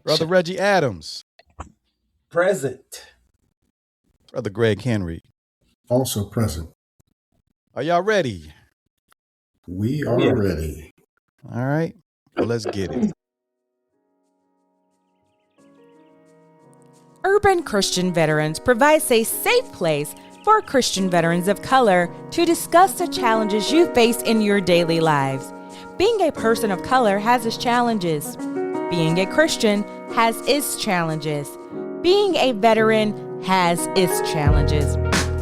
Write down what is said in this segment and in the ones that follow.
Brother Reggie Adams. Present. Brother Greg Henry. Also present. Are y'all ready? We are ready. All right. Well, let's get it. Urban Christian Veterans provides a safe place for Christian veterans of color to discuss the challenges you face in your daily lives. Being a person of color has its challenges. Being a Christian has its challenges. Being a veteran has its challenges.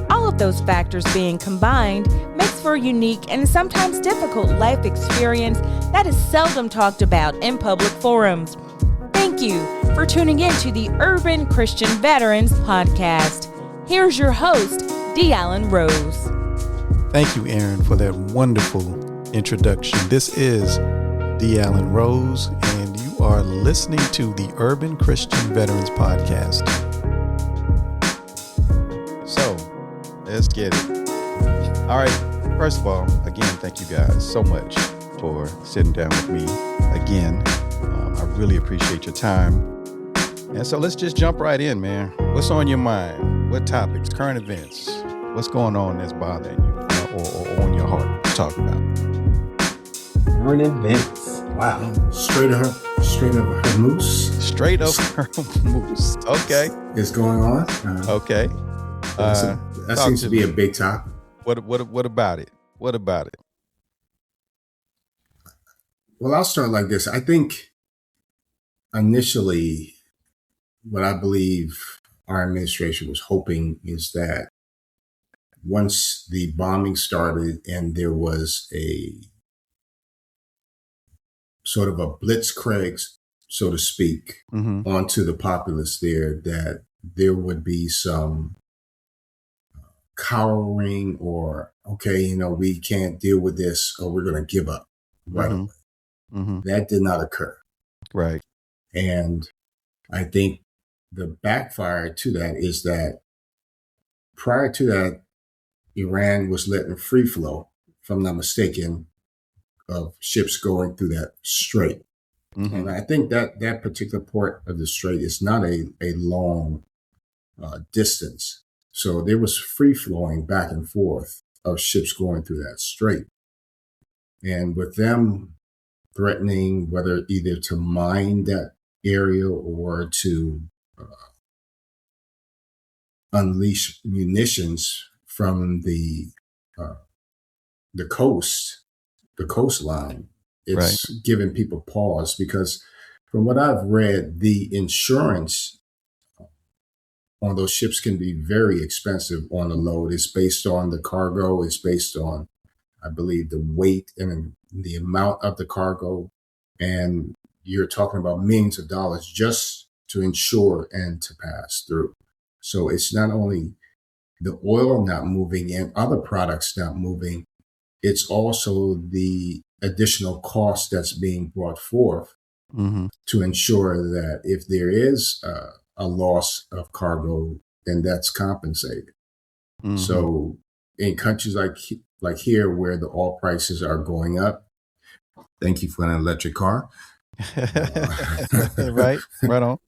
All of those factors being combined makes for a unique and sometimes difficult life experience that is seldom talked about in public forums. Thank you for tuning in to the Urban Christian Veterans Podcast. Here's your host, D. Allen Rose. Thank you, Aaron, for that wonderful introduction. This is D. Allen Rose, and you are listening to the Urban Christian Veterans Podcast. So, let's get it. All right. First of all, again, thank you guys so much for sitting down with me again. I really appreciate your time. And so let's just jump right in, man. What's on your mind? What topics, current events? What's going on that's bothering you or on your heart to talk about? Current events. Wow. Straight up her moose. Straight up her moose. Okay. Is going on. Okay. That seems to be a big topic. What about it? What about it? Well, I'll start like this. I think initially what I believe our administration was hoping is that once the bombing started and there was a sort of a blitzkrieg, so to speak, onto the populace there, that there would be some cowering or, okay, we can't deal with this or we're going to give up right away. That did not occur. Right. And I think the backfire to that is that prior to that, Iran was letting free flow, if I'm not mistaken, of ships going through that strait. And I think that particular port of the strait is not a long distance. So there was free flowing back and forth of ships going through that strait. And with them threatening whether either to mine that area or to unleash munitions from the coastline, it's giving people pause because from what I've read, the insurance on those ships can be very expensive on the load. It's based on the cargo. It's based on, I believe, the weight and the amount of the cargo. And you're talking about millions of dollars just to insure and to pass through. So it's not only the oil not moving and other products not moving, it's also the additional cost that's being brought forth to ensure that if there is a loss of cargo, then that's compensated. So in countries like here where the oil prices are going up, thank you for an electric car. Right on.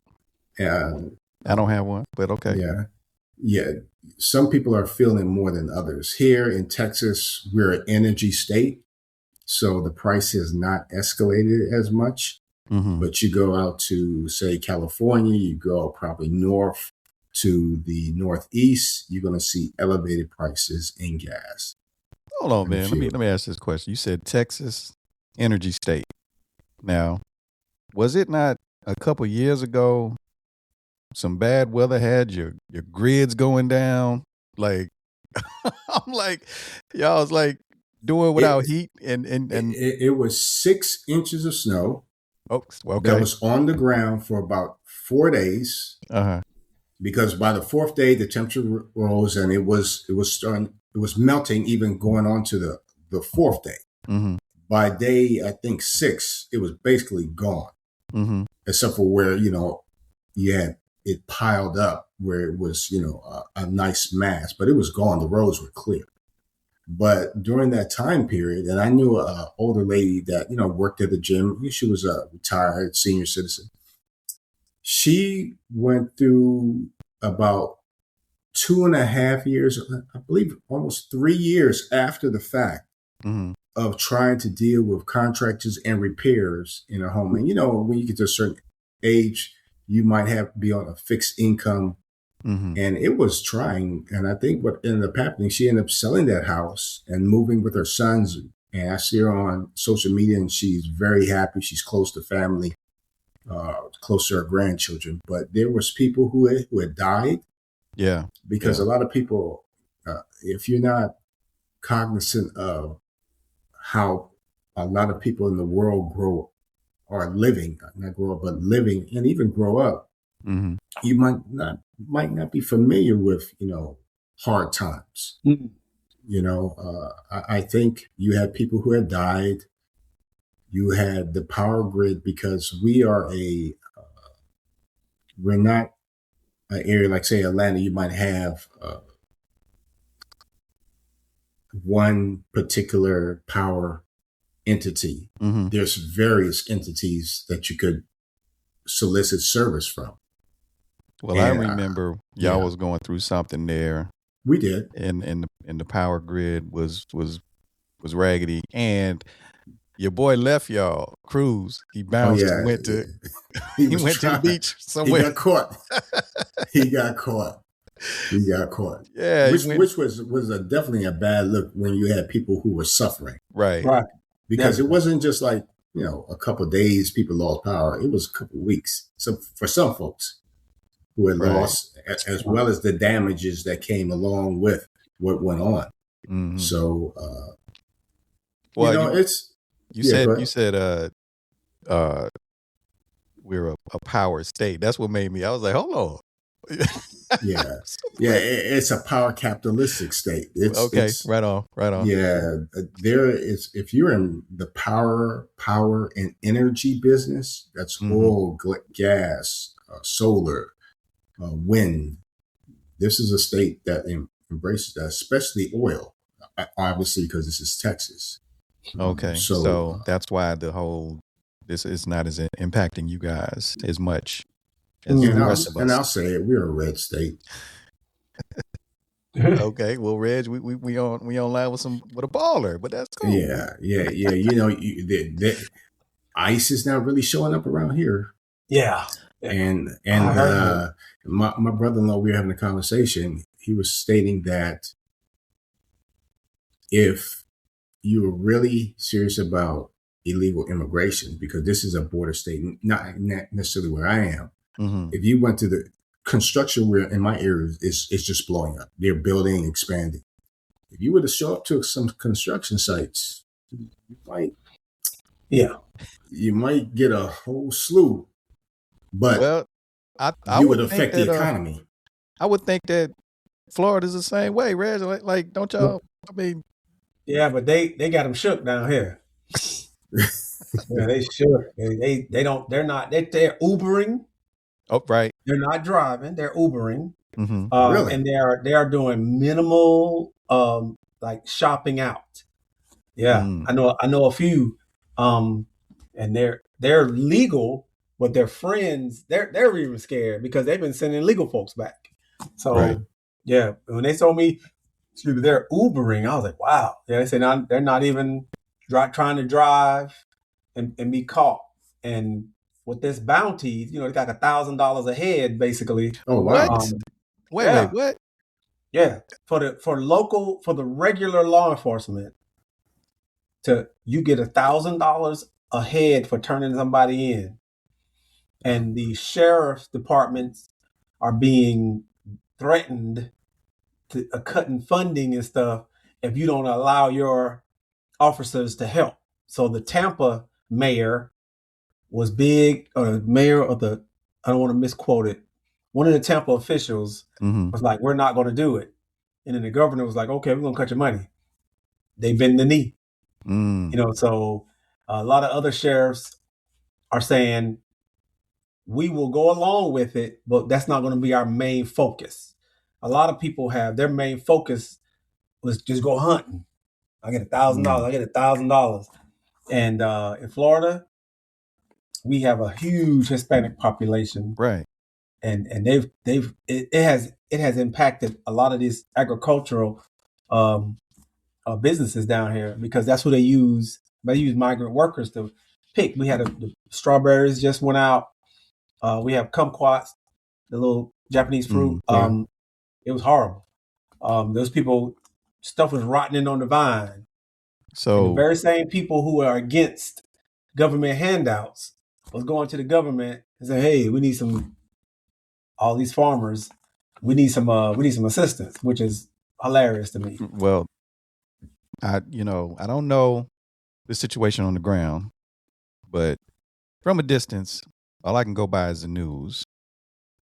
I don't have one, but okay. Yeah. Some people are feeling it more than others. Here in Texas, we're an energy state, so the price has not escalated as much. But you go out to, say, California, you go probably north to the northeast, you're going to see elevated prices in gas. Hold on, man. Let me ask this question. You said Texas, energy state. Now, was it not a couple years ago some bad weather had your grids going down? Like, I'm like, y'all was like doing without heat and it was 6 inches of snow. Oh, okay. That was on the ground for about 4 days. Because by the 4th day, the temperature rose and it was melting, even going on to the 4th day. By day, I think 6, it was basically gone, except for where, you had it piled up where it was, a nice mass, but it was gone. The roads were clear. But during that time period, and I knew an older lady that, worked at the gym. She was a retired senior citizen. She went through about 2.5 years, I believe almost 3 years after the fact of trying to deal with contractors and repairs in her home. And, when you get to a certain age, you might have to be on a fixed income. And it was trying. And I think what ended up happening, she ended up selling that house and moving with her sons. And I see her on social media and she's very happy. She's close to family, close to her grandchildren. But there was people who had died. Yeah. Because a lot of people, if you're not cognizant of how a lot of people in the world living, not grow up, but living and even grow up, you might not be familiar with, hard times. I think you had people who had died. You had the power grid, because we're not an area like, say, Atlanta. You might have one particular power entity. There's various entities that you could solicit service from. Well, I remember y'all was going through something there. We did, and the power grid was raggedy, and your boy left y'all cruise. He bounced and went to he went to the beach somewhere. He got caught. Yeah, which was definitely a bad look when you had people who were suffering. Right. Because it wasn't just like, a couple of days people lost power. It was a couple of weeks. So for some folks who had lost, as well as the damages that came along with what went on. So, you said we're a power state. That's what made me. I was like, hold on. It's a power capitalistic state. Right on. Yeah, there is. If you're in the power and energy business, that's oil, gas, solar, wind. This is a state that embraces that, especially oil. Obviously, because this is Texas. Okay, so that's why this is not as impacting you guys as much. And I'll say it, we're a red state. Okay, well, Reg, we on line with a baller, but that's cool. Yeah. The ICE is not really showing up around here. Yeah. And my brother-in-law, we were having a conversation. He was stating that if you were really serious about illegal immigration, because this is a border state, not necessarily where I am. If you went to the construction where in my area is just blowing up, they're building, expanding. If you were to show up to some construction sites, you might get a whole slew, but you would affect the economy. I would think that Florida's the same way, Reg. Like, don't y'all? I mean, yeah, but they got them shook down here. They shook. They're Ubering. Oh, right. They're not driving. They're Ubering. Really? And they are doing minimal like shopping out. Yeah, I know a few, and they're legal, but their friends they're even scared because they've been sending legal folks back. So yeah, when they told me they're Ubering, I was like, wow. Yeah, they said they're not even trying to drive and be caught. And with this bounty, they got $1,000 a head, basically. Oh wow! Wait, what? Yeah, for the regular law enforcement, you get $1,000 a head for turning somebody in, and the sheriff's departments are being threatened to cutting funding and stuff if you don't allow your officers to help. So the Tampa mayor was big, or mayor of I don't want to misquote it. One of the Tampa officials was like, we're not going to do it. And then the governor was like, okay, we're going to cut your money. They bend the knee. So a lot of other sheriffs are saying, we will go along with it, but that's not going to be our main focus. A lot of people have their main focus was just go hunting. I get $1,000. I get $1,000. And in Florida, we have a huge Hispanic population, right? And it has impacted a lot of these agricultural businesses down here because that's who they use. They use migrant workers to pick. We had the strawberries just went out. We have kumquats, the little Japanese fruit. It was horrible. Those people, stuff was rotting on the vine. So and the very same people who are against government handouts was going to the government and saying, "Hey, we need all these farmers. We need some assistance," which is hilarious to me. Well, I don't know the situation on the ground, but from a distance, all I can go by is the news.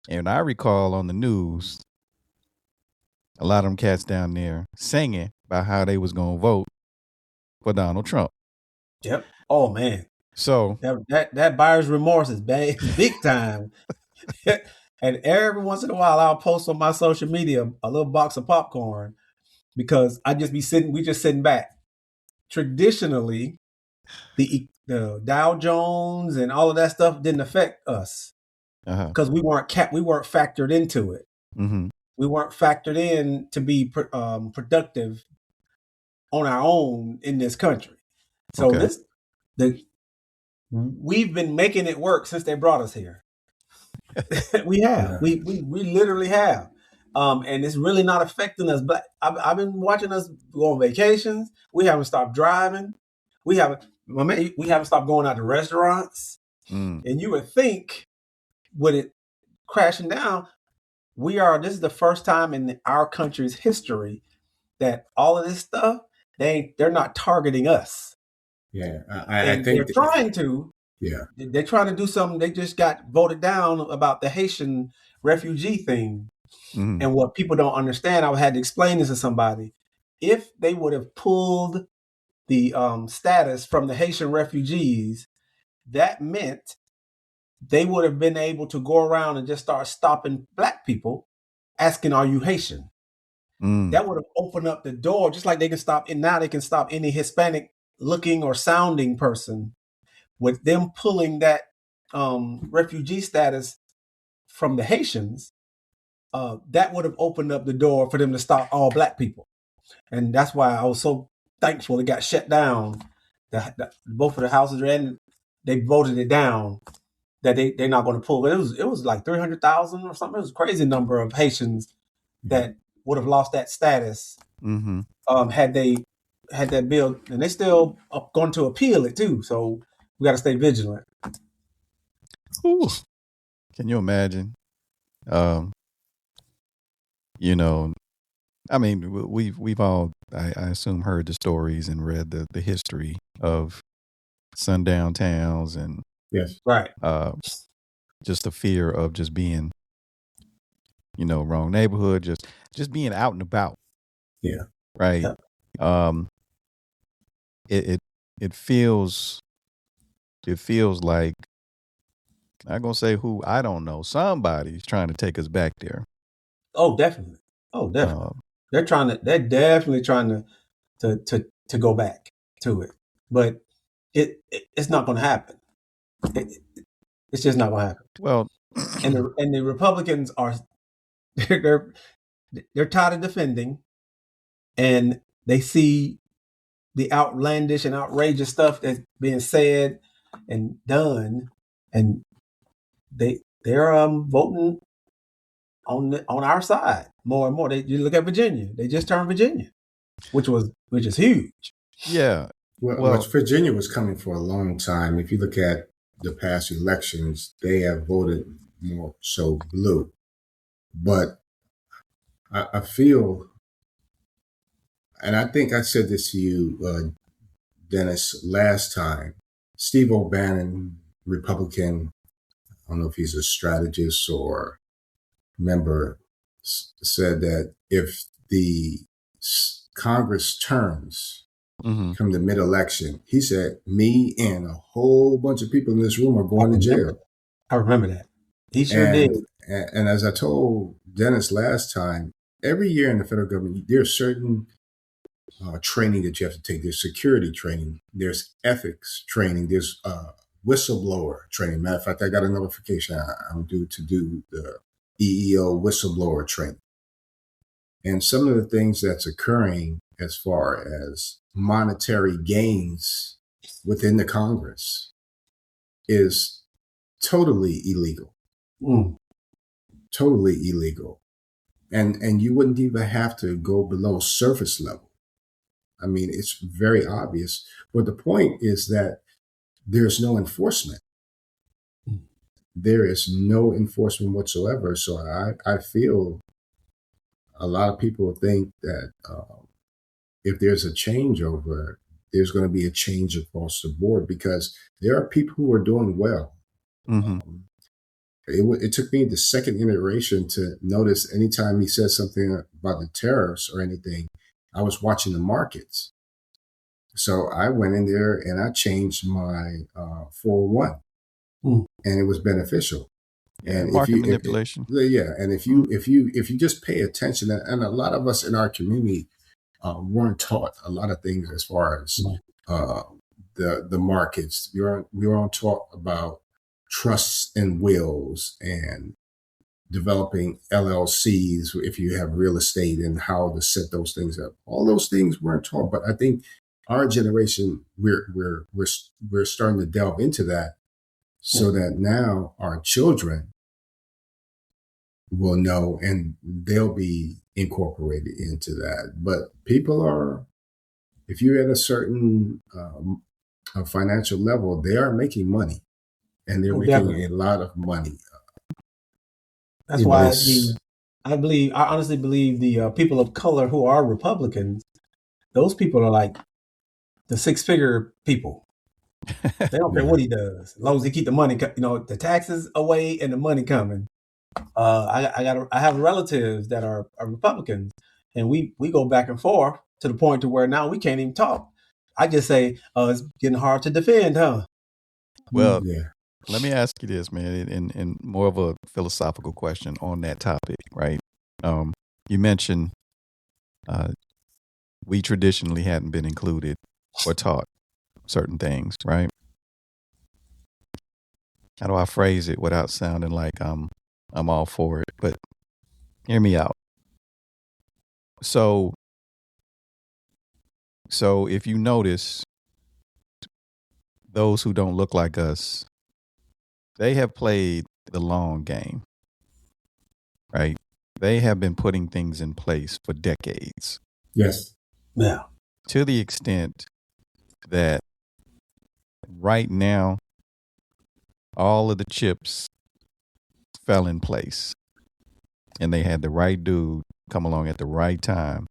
And I recall on the news, a lot of them cats down there singing about how they was going to vote for Donald Trump. Yep. Oh man. So that buyer's remorse is bad, big time. And every once in a while, I'll post on my social media a little box of popcorn because we just sitting back. Traditionally, the Dow Jones and all of that stuff didn't affect us because we weren't factored into it. Mm-hmm. We weren't factored in to be productive on our own in this country. So we've been making it work since they brought us here. We have. We literally have. And it's really not affecting us. But I've been watching us go on vacations. We haven't stopped driving. We haven't stopped going out to restaurants. And you would think, with it crashing down, this is the first time in our country's history that all of this stuff, they're not targeting us. Yeah, I think they're trying to. Yeah, they're trying to do something. They just got voted down about the Haitian refugee thing. Mm-hmm. And what people don't understand, I had to explain this to somebody. If they would have pulled the status from the Haitian refugees, that meant they would have been able to go around and just start stopping Black people, asking, "Are you Haitian?" That would have opened up the door, just like they can stop. And now they can stop any Hispanic looking or sounding person. With them pulling that refugee status from the Haitians, that would have opened up the door for them to stop all Black people. And that's why I was so thankful it got shut down. Both of the houses, and they voted it down that they're not going to pull. But it was like 300,000 or something. It was a crazy number of Haitians that would have lost that status had that bill. And they still going to appeal it too. So we got to stay vigilant. Ooh. Can you imagine? I mean, we've all, I assume, heard the stories and read the history of sundown towns and yes, right. Just the fear of just being, wrong neighborhood, just being out and about. Yeah. Right. Yeah. It feels like, I'm not gonna say who, I don't know. Somebody's trying to take us back there. Oh, definitely. They're definitely trying to go back to it, but it's not going to happen. It's just not going to happen. Well, and the Republicans are they're tired of defending, and they see the outlandish and outrageous stuff that's being said and done, and they're voting on our side more and more. You look at Virginia; they just turned Virginia, which is huge. Yeah. Well, Virginia was coming for a long time. If you look at the past elections, they have voted more so blue. But I feel, and I think I said this to you, Dennis, last time. Steve O'Bannon, Republican, I don't know if he's a strategist or member, said that if the Congress turns come the mid-election, he said, me and a whole bunch of people in this room are going to jail. I remember that. He sure did. And as I told Dennis last time, every year in the federal government, there are certain training that you have to take. There's security training. There's ethics training. There's whistleblower training. Matter of fact, I got a notification. I'm due to do the EEO whistleblower training. And some of the things that's occurring as far as monetary gains within the Congress is totally illegal. Totally illegal. And you wouldn't even have to go below surface level. I mean, it's very obvious. But the point is that there's no enforcement. There is no enforcement whatsoever. So I feel a lot of people think that if there's a changeover, there's going to be a change across the board, because there are people who are doing well. It took me the second iteration to notice anytime he said something about the tariffs or anything, I was watching the markets. So I went in there and I changed my 401, and it was beneficial. And market manipulation. And if you just pay attention, and a lot of us in our community weren't taught a lot of things as far as the markets. We weren't taught about trusts and wills and developing LLCs if you have real estate and how to set those things up. All those things weren't taught, but I think our generation we're starting to delve into that, so that now our children will know and they'll be incorporated into that. But people are, if you're at a certain financial level, they are making money. And they're making a lot of money. That's why I honestly believe the people of color who are Republicans, those people are like the six-figure people. They don't care what he does, as long as he keep the money, the taxes away and the money coming. I have relatives that are Republicans, and we go back and forth to the point to where now we can't even talk. I just say, it's getting hard to defend, huh? Well, let me ask you this, man, and more of a philosophical question on that topic, right? You mentioned we traditionally hadn't been included or taught certain things, right? How do I phrase it without sounding like I'm all for it? But hear me out. So if you notice, those who don't look like us, they have played the long game, right? They have been putting things in place for decades. Yes. Yeah. To the extent that right now, all of the chips fell in place, and they had the right dude come along at the right time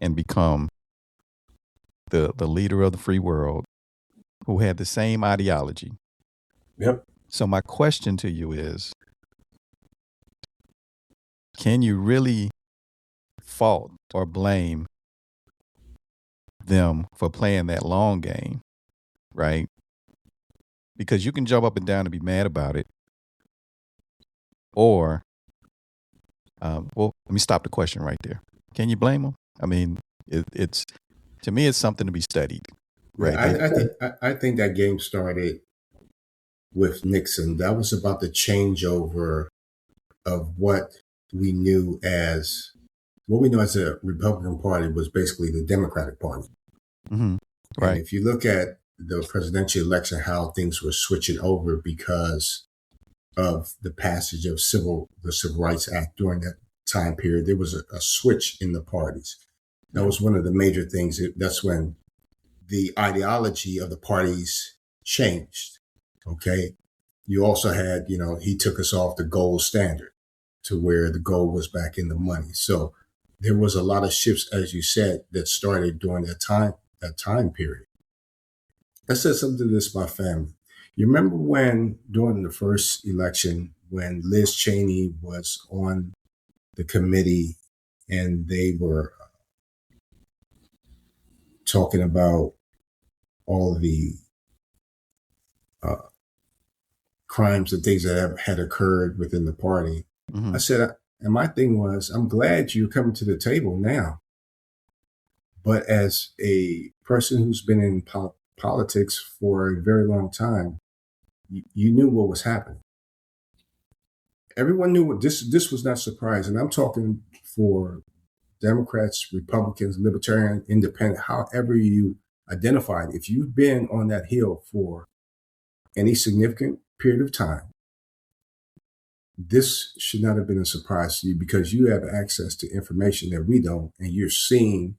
and become the leader of the free world, who had the same ideology. Yep. So my question to you is, can you really fault or blame them for playing that long game, right? Because you can jump up and down and be mad about it. Or, well, let me stop the question right there. Can you blame them? I mean, it's to me, it's something to be studied. Right? I think that game started with Nixon. That was about the changeover of what we know as a Republican Party was basically the Democratic Party. Mm-hmm. Right. And if you look at the presidential election, how things were switching over because of the passage of the Civil Rights Act during that time period, there was a switch in the parties. That was one of the major things. That's when the ideology of the parties changed. Okay. You also had, he took us off the gold standard to where the gold was back in the money. So there was a lot of shifts, as you said, that started during that time period. I said something to this, my family. You remember when during the first election, when Liz Cheney was on the committee and they were talking about all the crimes and things that had occurred within the party. Mm-hmm. I said, and my thing was, I'm glad you're coming to the table now, But as a person who's been in politics for a very long time, you knew what was happening. Everyone knew what this was not surprising. I'm talking for Democrats, Republicans, Libertarian, Independent, however you identify it. If you've been on that hill for any significant period of time, this should not have been a surprise to you because you have access to information that we don't, and you're seeing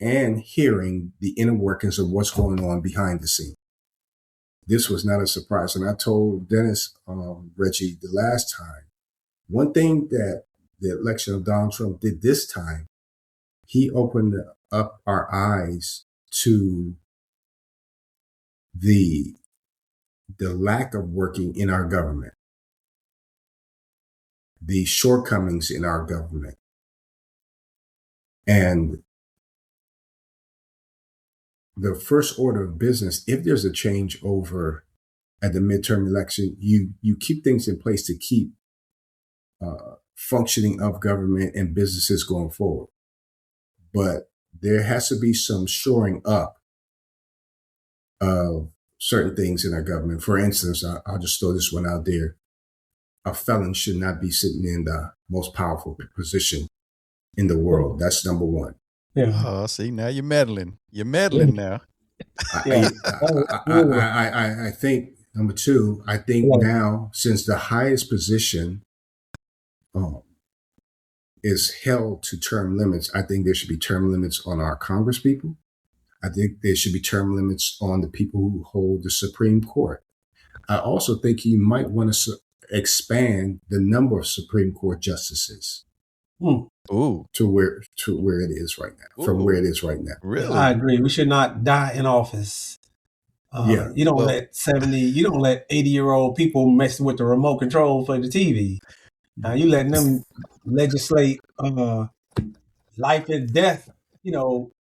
and hearing the inner workings of what's going on behind the scene. This was not a surprise. And I told Dennis, Reggie, the last time, one thing that the election of Donald Trump did this time, he opened up our eyes to the lack of working in our government, the shortcomings in our government. And the first order of business, if there's a change over at the midterm election, you keep things in place to keep functioning of government and businesses going forward. But there has to be some shoring up of certain things in our government. For instance, I'll just throw this one out there. A felon should not be sitting in the most powerful position in the world. That's number one. Yeah. Oh, see, now you're meddling. You're meddling now. Yeah. I think number two, I think now, since the highest position is held to term limits, I think there should be term limits on our congresspeople. I think there should be term limits on the people who hold the Supreme Court. I also think you might want to expand the number of Supreme Court justices Ooh. to where it is right now, from where it is right now. Really? I agree. We should not die in office. You don't let 80-year-old people mess with the remote control for the TV. Now you letting them legislate life and death,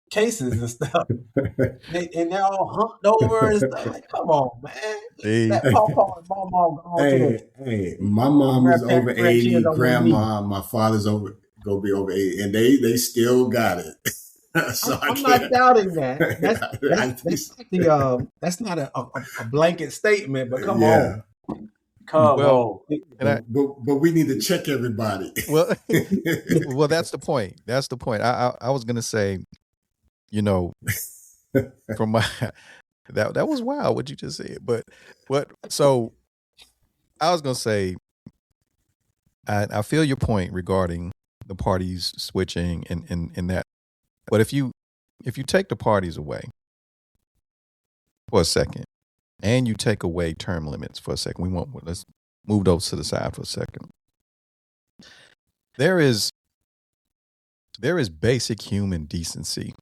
cases and stuff. and they're all humped over and stuff. Like, come on, man. That Pawpaw and Mama Hey, my mom is over 80, grandma, my father's gonna be over 80, and they still got it. So I'm not doubting that. That's not a blanket statement, but come on. But we need to check everybody. Well, well, that's the point. That's the point. I was gonna say, from my that was wild what you just said. But so I was gonna say, I feel your point regarding the parties switching and that. But if you take the parties away for a second, and you take away term limits for a second, let's move those to the side for a second. There is basic human decency.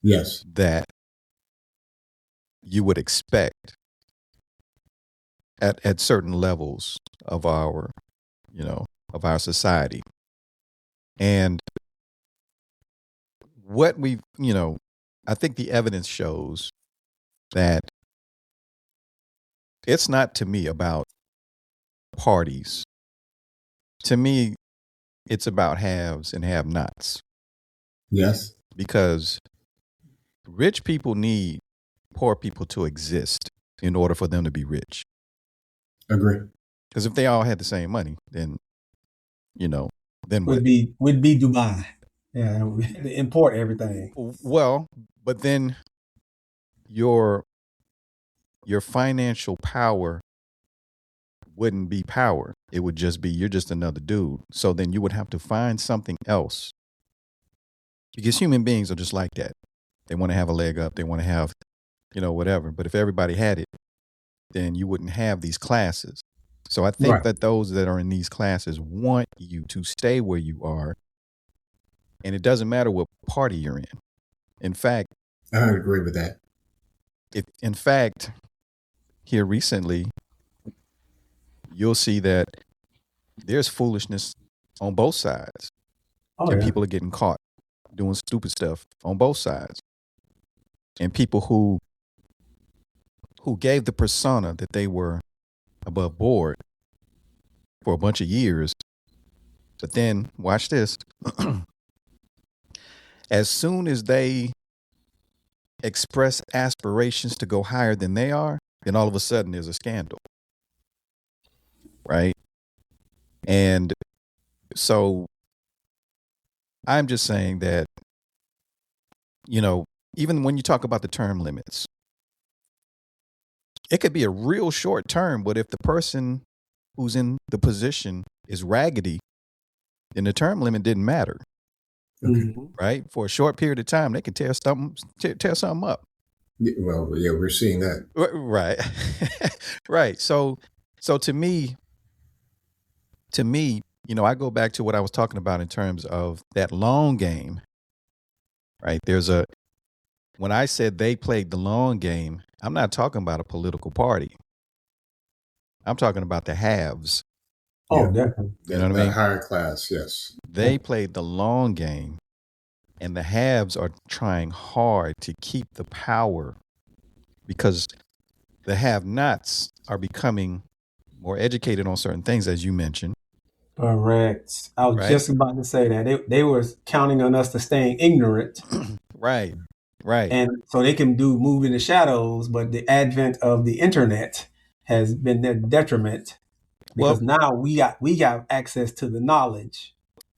Yes. That you would expect at certain levels of our society. And what I think the evidence shows that it's not, to me, about parties. To me, it's about haves and have-nots. Yes. Because rich people need poor people to exist in order for them to be rich. Agree. Because if they all had the same money, then what? We'd be Dubai. Yeah, we had to import everything. Well, but then your financial power wouldn't be power. It would just be, you're just another dude. So then you would have to find something else. Because human beings are just like that. They want to have a leg up. They want to have, whatever. But if everybody had it, then you wouldn't have these classes. So I think that those that are in these classes want you to stay where you are. And it doesn't matter what party you're in. In fact, I agree with that. In fact, here recently, you'll see that there's foolishness on both sides. And people are getting caught doing stupid stuff on both sides. And people who gave the persona that they were above board for a bunch of years. But then, watch this. as soon as they express aspirations to go higher than they are, then all of a sudden there's a scandal, right? And so I'm just saying that, even when you talk about the term limits, it could be a real short term, but if the person who's in the position is raggedy, then the term limit didn't matter. Okay. Right? For a short period of time, they can tear something up. Well, yeah, we're seeing that. Right. Right. So to me, I go back to what I was talking about in terms of that long game, right? When I said they played the long game, I'm not talking about a political party. I'm talking about the haves. Oh, definitely. You know what I mean? Higher class, yes. They played the long game, and the haves are trying hard to keep the power because the have-nots are becoming more educated on certain things, as you mentioned. Correct. I was Right? just about to say that. They were counting on us to staying ignorant. Right. Right. And so they can move in the shadows, but the advent of the internet has been their detriment because now we got access to the knowledge.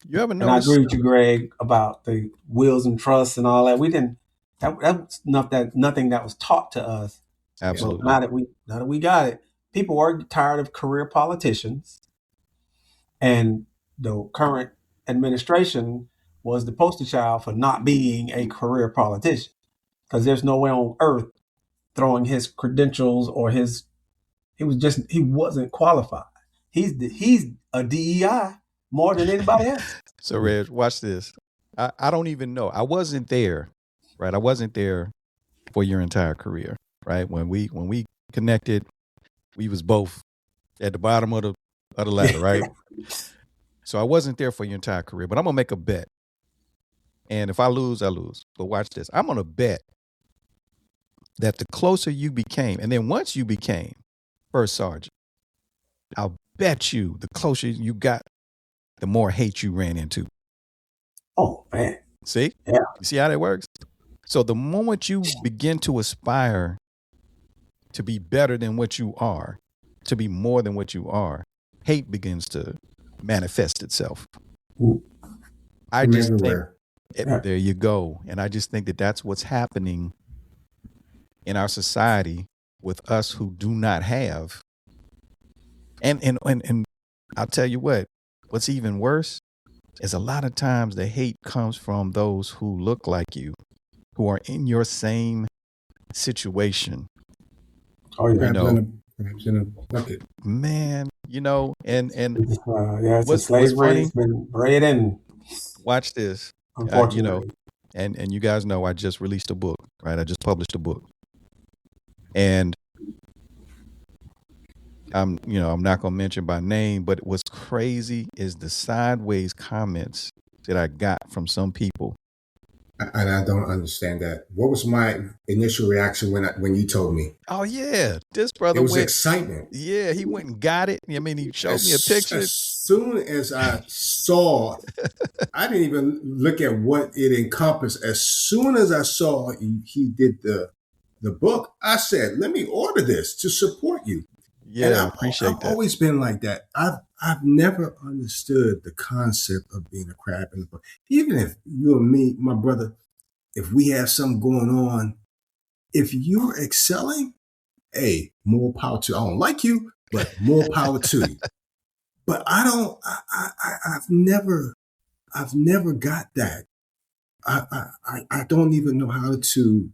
You ever And I notice? agree with you, Greg, about the wills and trusts and all that. We didn't. That was nothing that was taught to us. Absolutely. But now that we got it, people are tired of career politicians, and the current administration was the poster child for not being a career politician because there's no way on earth throwing his credentials or he wasn't qualified. He's a DEI more than anybody else. So, Reg, watch this. I don't even know. I wasn't there, right? I wasn't there for your entire career, right? When we connected, we was both at the bottom of the ladder, right? So I wasn't there for your entire career, but I'm gonna make a bet. And if I lose, I lose. But watch this. I'm gonna bet that the closer you became, and then once you became first sergeant, I'll bet you the closer you got, the more hate you ran into. Oh, man. See? Yeah. You see how that works? So the moment you begin to aspire to be better than what you are, to be more than what you are, hate begins to manifest itself. I just everywhere. There you go. And I just think that that's what's happening in our society with us who do not have. And I'll tell you what's even worse is a lot of times the hate comes from those who look like you, who are in your same situation. Oh, yeah. Perhaps in a bucket. Man, and what's slavery has been bred in. Watch this. Unfortunately. And you guys know I just released a book, right? I just published a book. And I'm not going to mention by name, but what's crazy is the sideways comments that I got from some people. And I don't understand that. What was my initial reaction when you told me? Oh yeah, this brother. It was excitement. Yeah, he went and got it. I mean, he showed me a picture. As soon as I saw, I didn't even look at what it encompassed. As soon as I saw he did the book, I said, "Let me order this to support you." Yeah, and I appreciate that. I've always been like that. I've never understood the concept of being a crab in the book. Even if you and me, my brother, if we have something going on, if you're excelling, hey, more power to you. I don't like you, but more power to you. But I've never got that. I don't even know how to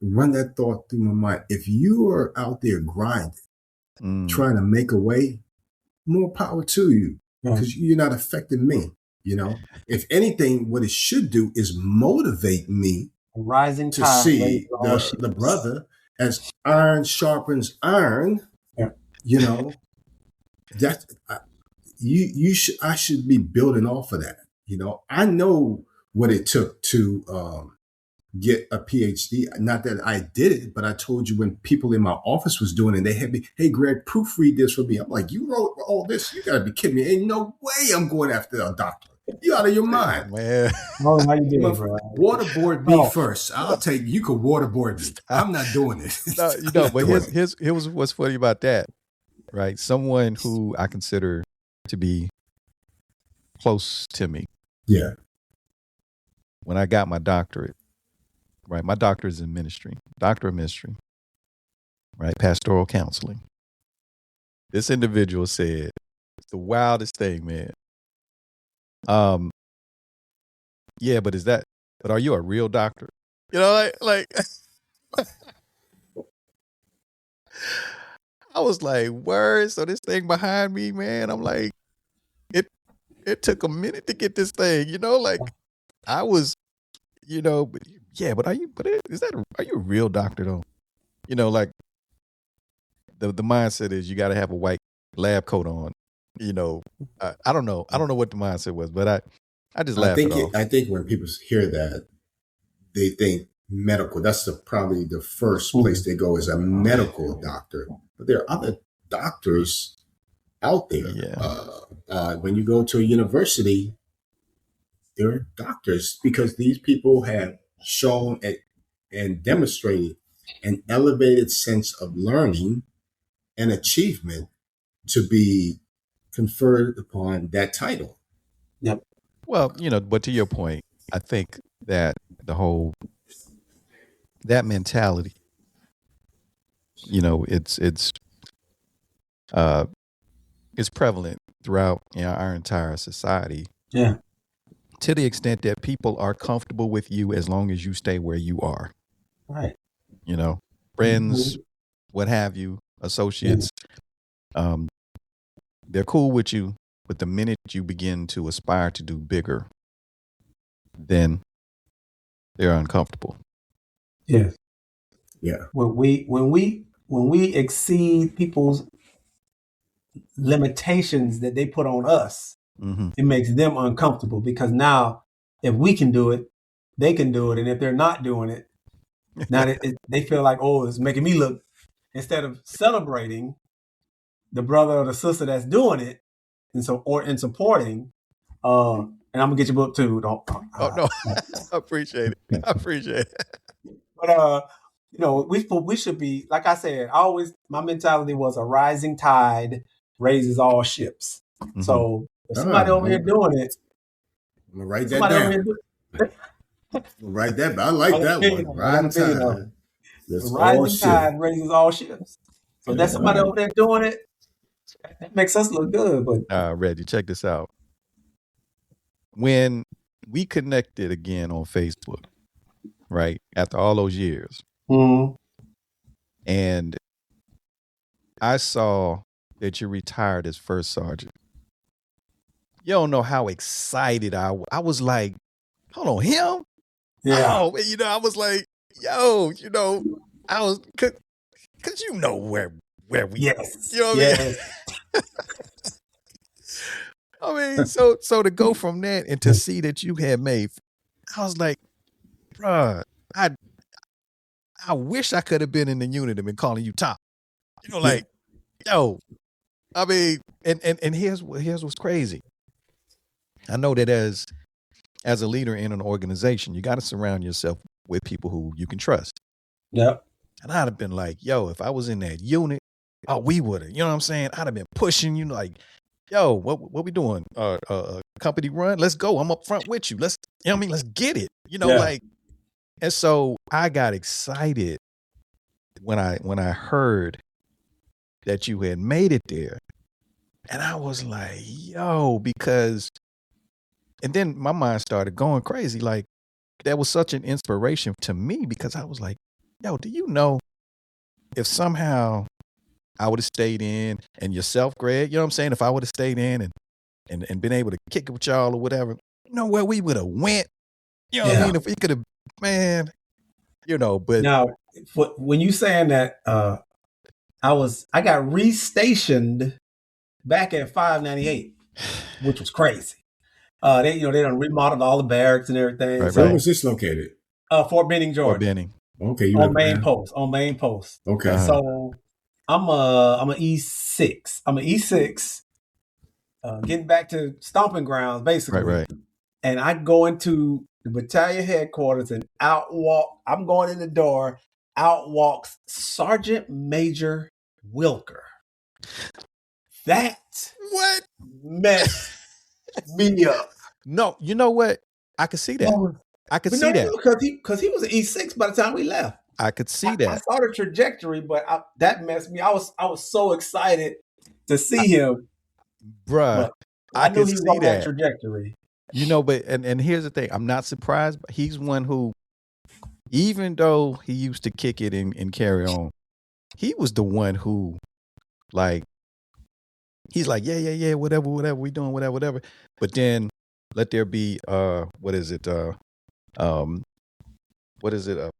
run that thought through my mind. If you are out there grinding, trying to make a way, more power to you, because you're not affecting me. If anything, what it should do is motivate me rising to see the brother as iron sharpens iron. Yeah. That I should be building off of that. I know what it took to get a PhD. Not that I did it, but I told you when people in my office was doing it, they had me, "Hey, Greg, proofread this for me." I'm like, "You wrote all this? You gotta be kidding me. Ain't no way I'm going after a doctor." You out of your mind, man. Oh, how you doing, bro? Waterboard me first. I'll take. You could waterboard me. I'm not doing it. No, but here's what's funny about that, right? Someone who I consider to be close to me. Yeah. When I got my doctorate, right? My doctorate is in ministry, doctor of ministry, right? Pastoral counseling. This individual said, it's the wildest thing, man. Yeah, but are you a real doctor? You know, like I was like, word. So this thing behind me, man, I'm like, it took a minute to get this thing, you know, like I was, you know, but are you a real doctor though? You know, like the mindset is you got to have a white lab coat on, you know. I don't know what the mindset was, but I just laughed it off. I think when people hear that, they think medical. That's probably the first place they go is a medical doctor. But there are other doctors out there. Yeah. When you go to a university, there are doctors because these people have shown and demonstrated an elevated sense of learning and achievement to be conferred upon that title. Yep. Well, you know, but to your point, I think that that mentality, you know, it's prevalent throughout, you know, our entire society. Yeah. To the extent that people are comfortable with you as long as you stay where you are. Right. You know, friends, what have you, associates, they're cool with you, but the minute you begin to aspire to do bigger, then they're uncomfortable. Yes. Yeah. When we exceed people's limitations that they put on us, it makes them uncomfortable because now if we can do it, they can do it. And if they're not doing it, now they feel like, oh, it's making me look, instead of celebrating the brother or the sister that's doing it and supporting, and I'm gonna get your book too. No, I appreciate it. I appreciate it. But you know, we should be, like I said, my mentality was a rising tide raises all ships. So if somebody over here doing it, I'm gonna write that down. Write that. I like that one. Rising tide raises all ships. So that's somebody over there doing it. That makes us look good. But Reggie, check this out. When we connected again on Facebook, right after all those years, and I saw that you retired as first sergeant. You don't know how excited I was. Like, hold on, him? Yeah. Oh, you know, I was like, yo, you know, I was, cause you know where we, yes, you know what I mean? I mean, so to go from that and to see that you had made, I was like, bruh, I wish I could have been in the unit and been calling you top. You know, like, yo, I mean, and here's what's crazy. I know that as a leader in an organization, you got to surround yourself with people who you can trust. Yep. And I'd have been like, yo, if I was in that unit, we would have, you know what I'm saying? I'd have been pushing you like, yo, what we doing? Company run? Let's go. I'm up front with you. Let's, you know what I mean? Let's get it. You know, like, and so I got excited when I heard that you had made it there. And I was like, yo, because, and then my mind started going crazy. Like, that was such an inspiration to me because I was like, yo, do you know if somehow I would have stayed in, and yourself, Greg, you know what I'm saying? If I would have stayed in and been able to kick it with y'all or whatever, you know where we would have went? You know what I mean? If we could have, man, you know, but. Now, when you saying that, I got restationed back at 598, which was crazy. They done remodeled all the barracks and everything. Right, so, where was this located? Fort Benning, Georgia. Fort Benning. Okay, on main post. Okay. So I'm a E6. I'm an E6. getting back to stomping grounds, basically. Right. And I go into the battalion headquarters and I'm going in the door. Out walks Sergeant Major Wilker. That What messed me up. No, you know what? I could see that. I could see that because he was an E6 by the time we left. I could see that. I saw the trajectory, but that messed me. I was so excited to see him, bruh. I knew he was on that trajectory. You know, but and here's the thing. I'm not surprised, but he's one who, even though he used to kick it and carry on, he was the one who, like, he's like, yeah, whatever, we doing, whatever. But then let there be what is it?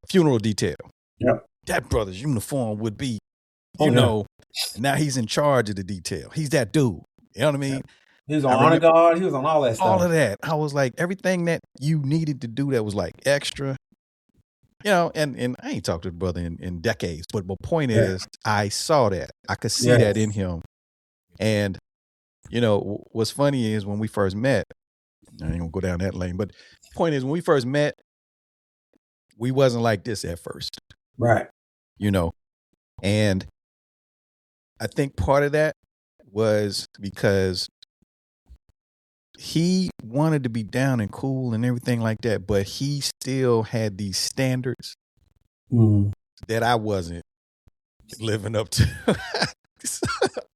Funeral detail. Yep. That brother's uniform would be, you know, now he's in charge of the detail. He's that dude. You know what I mean? He was on honor guard. He was on all that stuff. All of that. I was like, everything that you needed to do that was like extra. You know, and I ain't talked to the brother in decades, but my point is, I saw that. I could see that in him. And, you know, what's funny is when we first met, I ain't gonna go down that lane, but the point is when we first met, we wasn't like this at first. Right. You know, and I think part of that was because he wanted to be down and cool and everything like that, but he still had these standards that I wasn't living up to.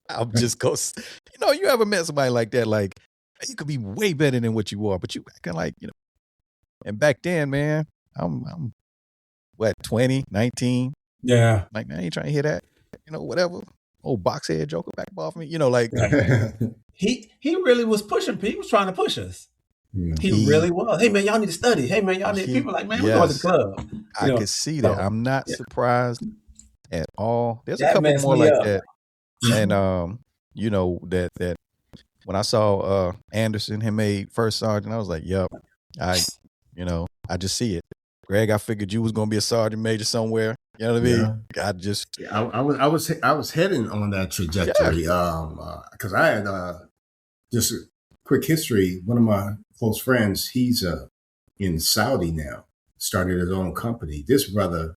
I'm just going, you know, you ever met somebody like that? Like, you could be way better than what you are, but you acting like, you know. And back then, man, I'm what, 20, 19? Yeah. Like, man, I ain't trying to hear that. You know, whatever. Old box head joker back off me. You know, like. He really was pushing people. He was trying to push us. Yeah. He really was. Hey, man, y'all need to study. Hey, man, y'all need people like, man, we're going to the club. I could see that. I'm not surprised at all. There's a couple more like that. And, you know, that when I saw Anderson, him made first sergeant, I was like, yep, I just see it. Greg, I figured you was going to be a sergeant major somewhere. You know what I mean? Yeah. I was heading on that trajectory. Because I had just a quick history. One of my close friends, he's in Saudi now, started his own company. This brother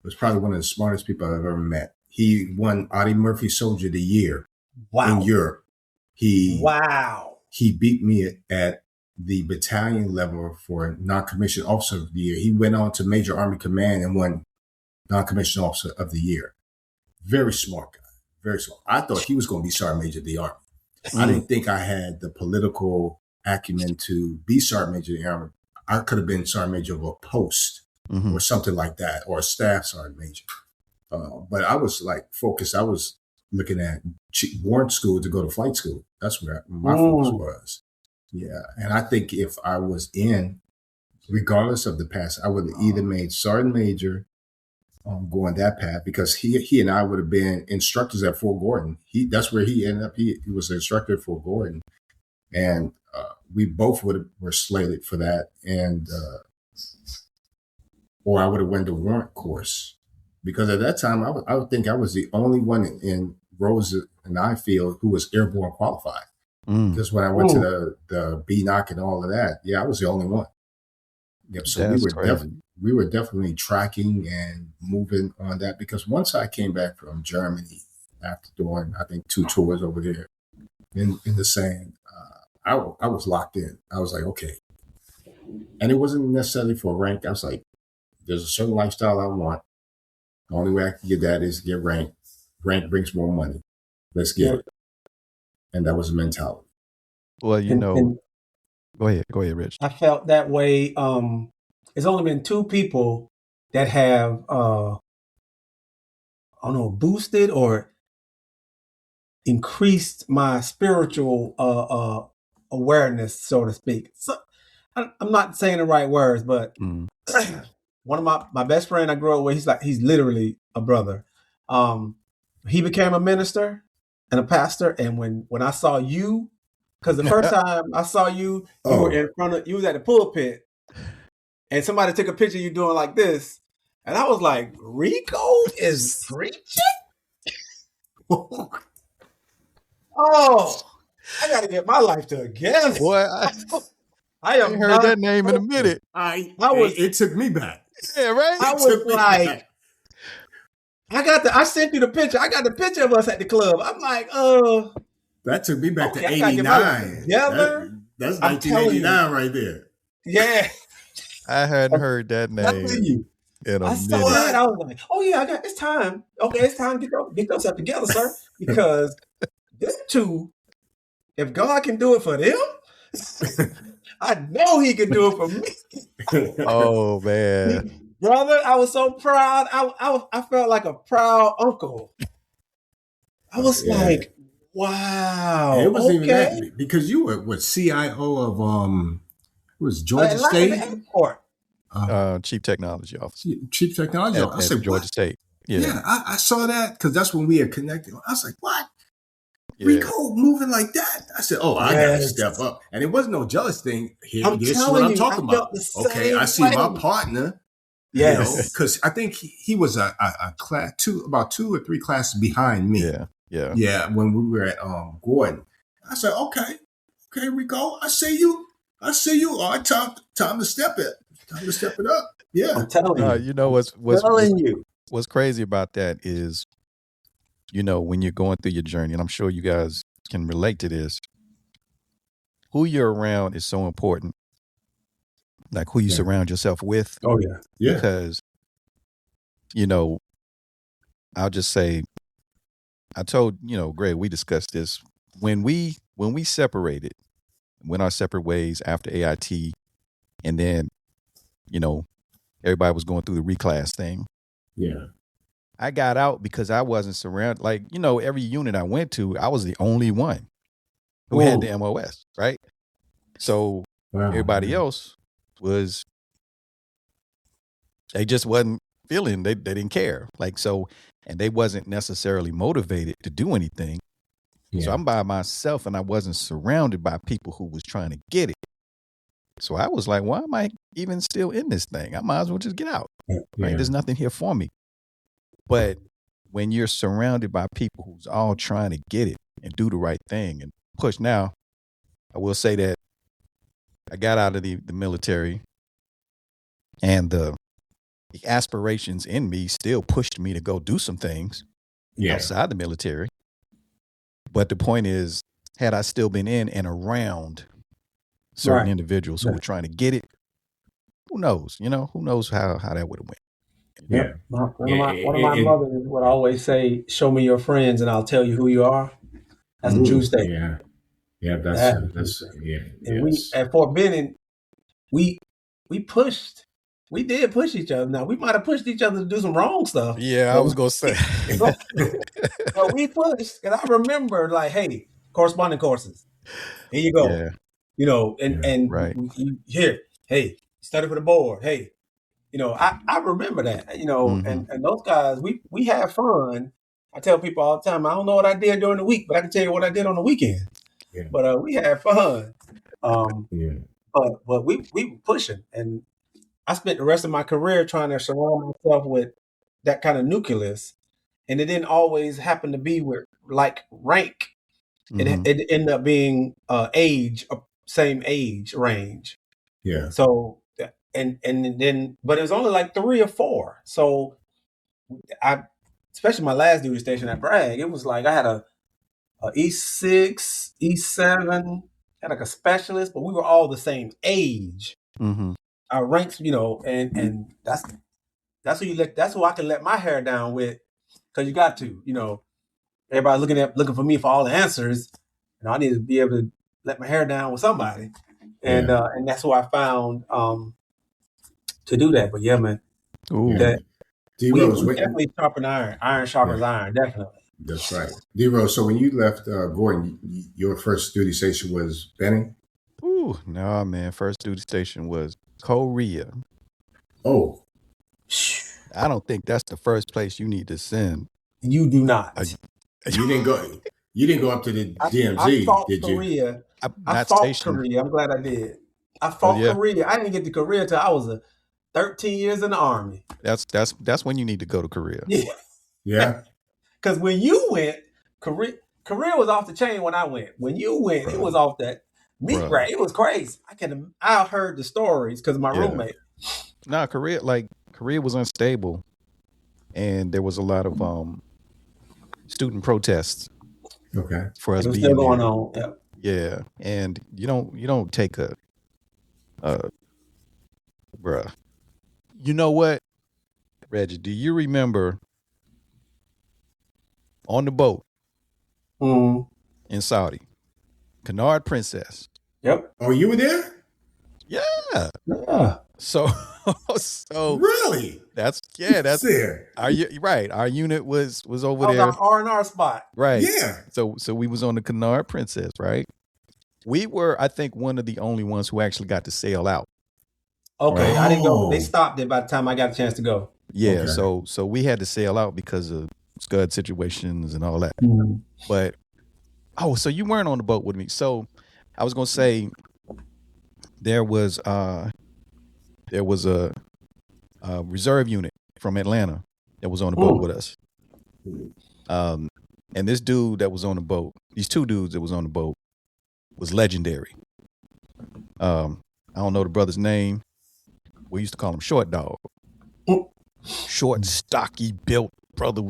was probably one of the smartest people I've ever met. He won Audie Murphy Soldier of the Year in Europe. He beat me at the battalion level for non-commissioned officer of the year. He went on to Major Army Command and won non-commissioned officer of the year. Very smart guy. Very smart. I thought he was going to be sergeant major of the Army. I didn't think I had the political acumen to be sergeant major of the Army. I could have been sergeant major of a post or something like that, or a staff sergeant major. But I was like focused. I was looking at warrant school to go to flight school. That's where my focus was. Yeah. And I think if I was in, regardless of the past, I would have either made sergeant major, going that path, because he and I would have been instructors at Fort Gordon. That's where he ended up. He was an instructor at Fort Gordon, and we both were slated for that. And or I would have went the warrant course, because at that time I would think I was the only one in Rose and I field who was airborne qualified. Because when I went to the BNOC and all of that, I was the only one. Yep. So we were definitely tracking and moving on that, because once I came back from Germany after doing, I think, 2 tours over there in the sand, I was locked in. I was like, okay. And it wasn't necessarily for rank. I was like, there's a certain lifestyle I want. The only way I can get that is get rank. Rank brings more money. Let's get it. And that was the mentality. Well, go ahead, Rich. I felt that way. It's only been 2 people that have, boosted or increased my spiritual awareness, so to speak. So, I'm not saying the right words, but one of my best friend I grew up with, he's literally a brother. He became a minister and a pastor, and when I saw you, because the first time I saw you, you were in front of, you was at the pulpit, and somebody took a picture of you doing like this, and I was like, Rico is preaching? I got to get my life together. Boy, I ain't heard that name in a minute. It took me back. Yeah, right? I was like, I sent you the picture. I got the picture of us at the club. I'm like, that took me back to I gotta get my life 89. together. That's 1989 right there. Yeah. I hadn't heard that name in a I saw minute. that. I was like, oh yeah, it's time. Okay, it's time to get yourself together, sir. Because them two, if God can do it for them, I know he can do it for me. Oh man. Brother, I was so proud. I felt like a proud uncle. I was like, wow. It wasn't even that, because you were CIO of was Georgia State Airport. Chief Technology Officer. Chief Technology Officer. I said, Georgia State. Yeah, I saw that because that's when we had connected. I was like, what? Yeah. Rico moving like that? I said, I got to step up. And it wasn't no jealous thing. This is what I'm talking about. Okay, I see my partner. Yes. Because I think he was a class about 2 or 3 classes behind me. Yeah. When we were at Gordon, I said, okay, Rico, I see you. All right, time to step it. Time to step it up. Yeah, I'm telling you. You know what's crazy about that is, when you're going through your journey, and I'm sure you guys can relate to this. Who you're around is so important. Like who you surround yourself with. Oh yeah. Because, I'll just say, I told, Greg, we discussed this when we separated, went our separate ways after AIT, and then, everybody was going through the reclass thing. Yeah. I got out because I wasn't surrounded. Like, every unit I went to, I was the only one who had the MOS, right? So everybody else was, they just wasn't feeling, they didn't care. Like, so, and they wasn't necessarily motivated to do anything. Yeah. So I'm by myself and I wasn't surrounded by people who was trying to get it. So I was like, why am I even still in this thing? I might as well just get out. Yeah. Right? There's nothing here for me. But when you're surrounded by people who's all trying to get it and do the right thing and push. Now, I will say that I got out of the military, and the aspirations in me still pushed me to go do some things outside the military. But the point is, had I still been in and around certain individuals who were trying to get it, who knows? Who knows how that would have went. Yeah. One of my mothers would always say, show me your friends and I'll tell you who you are. That's a true statement. Yeah, that's And we at Fort Benning, we pushed. We did push each other. Now we might have pushed each other to do some wrong stuff. Yeah, I was gonna say. But we pushed, and I remember like, hey, corresponding courses. Here you go. Yeah. And here, hey, study for the board. Hey, I remember that. And those guys, we had fun. I tell people all the time, I don't know what I did during the week, but I can tell you what I did on the weekend. Yeah. But we had fun. But we were pushing, and I spent the rest of my career trying to surround myself with that kind of nucleus, and it didn't always happen to be with like rank. It ended up being same age range. Yeah. So and then, but it was only like 3 or 4. So especially my last duty station at Bragg, it was like I had a E6, E7, had like a specialist, but we were all the same age. Mm-hmm. Our ranks, and that's who I can let my hair down with, because you got to, everybody looking for me for all the answers, and I need to be able to let my hair down with somebody, and that's who I found to do that. But yeah, man, we definitely sharpen iron. Iron sharpens iron, definitely. That's right. D-Rose, so when you left Gordon, your first duty station was Benning? Ooh, no, man. First duty station was Korea. Oh. I don't think that's the first place you need to send. You do not. You didn't go up to the DMZ, I fought did Korea. you? I fought Korea. I'm glad I did. I fought Korea. I didn't get to Korea till I was 13 years in the Army. That's when you need to go to Korea. Yeah. Because when you went, Korea was off the chain when I went. When you went, it was off that meat rack. It was crazy. I heard the stories because my roommate. Korea was unstable, and there was a lot of student protests. Okay. For us it was being still going there. on. Yeah. Yeah, and you don't take bruh. You know what, Reggie? Do you remember on the boat in Saudi, Canard Princess? Yep. Oh, you were there? Yeah. Yeah. So really? That's there. Our unit was over that was there. Our R&R spot. Right. Yeah. So we was on the Canard Princess, right? We were, I think, one of the only ones who actually got to sail out. Okay, right? I didn't go. They stopped it by the time I got a chance to go. Yeah, okay. So we had to sail out because of scud situations and all that. But so you weren't on the boat with me. So I was gonna say there was a reserve unit from Atlanta that was on the boat with us. And this dude that was on the boat, these two dudes that was on the boat, was legendary. I don't know the brother's name. We used to call him Short Dog. Short, stocky, built brother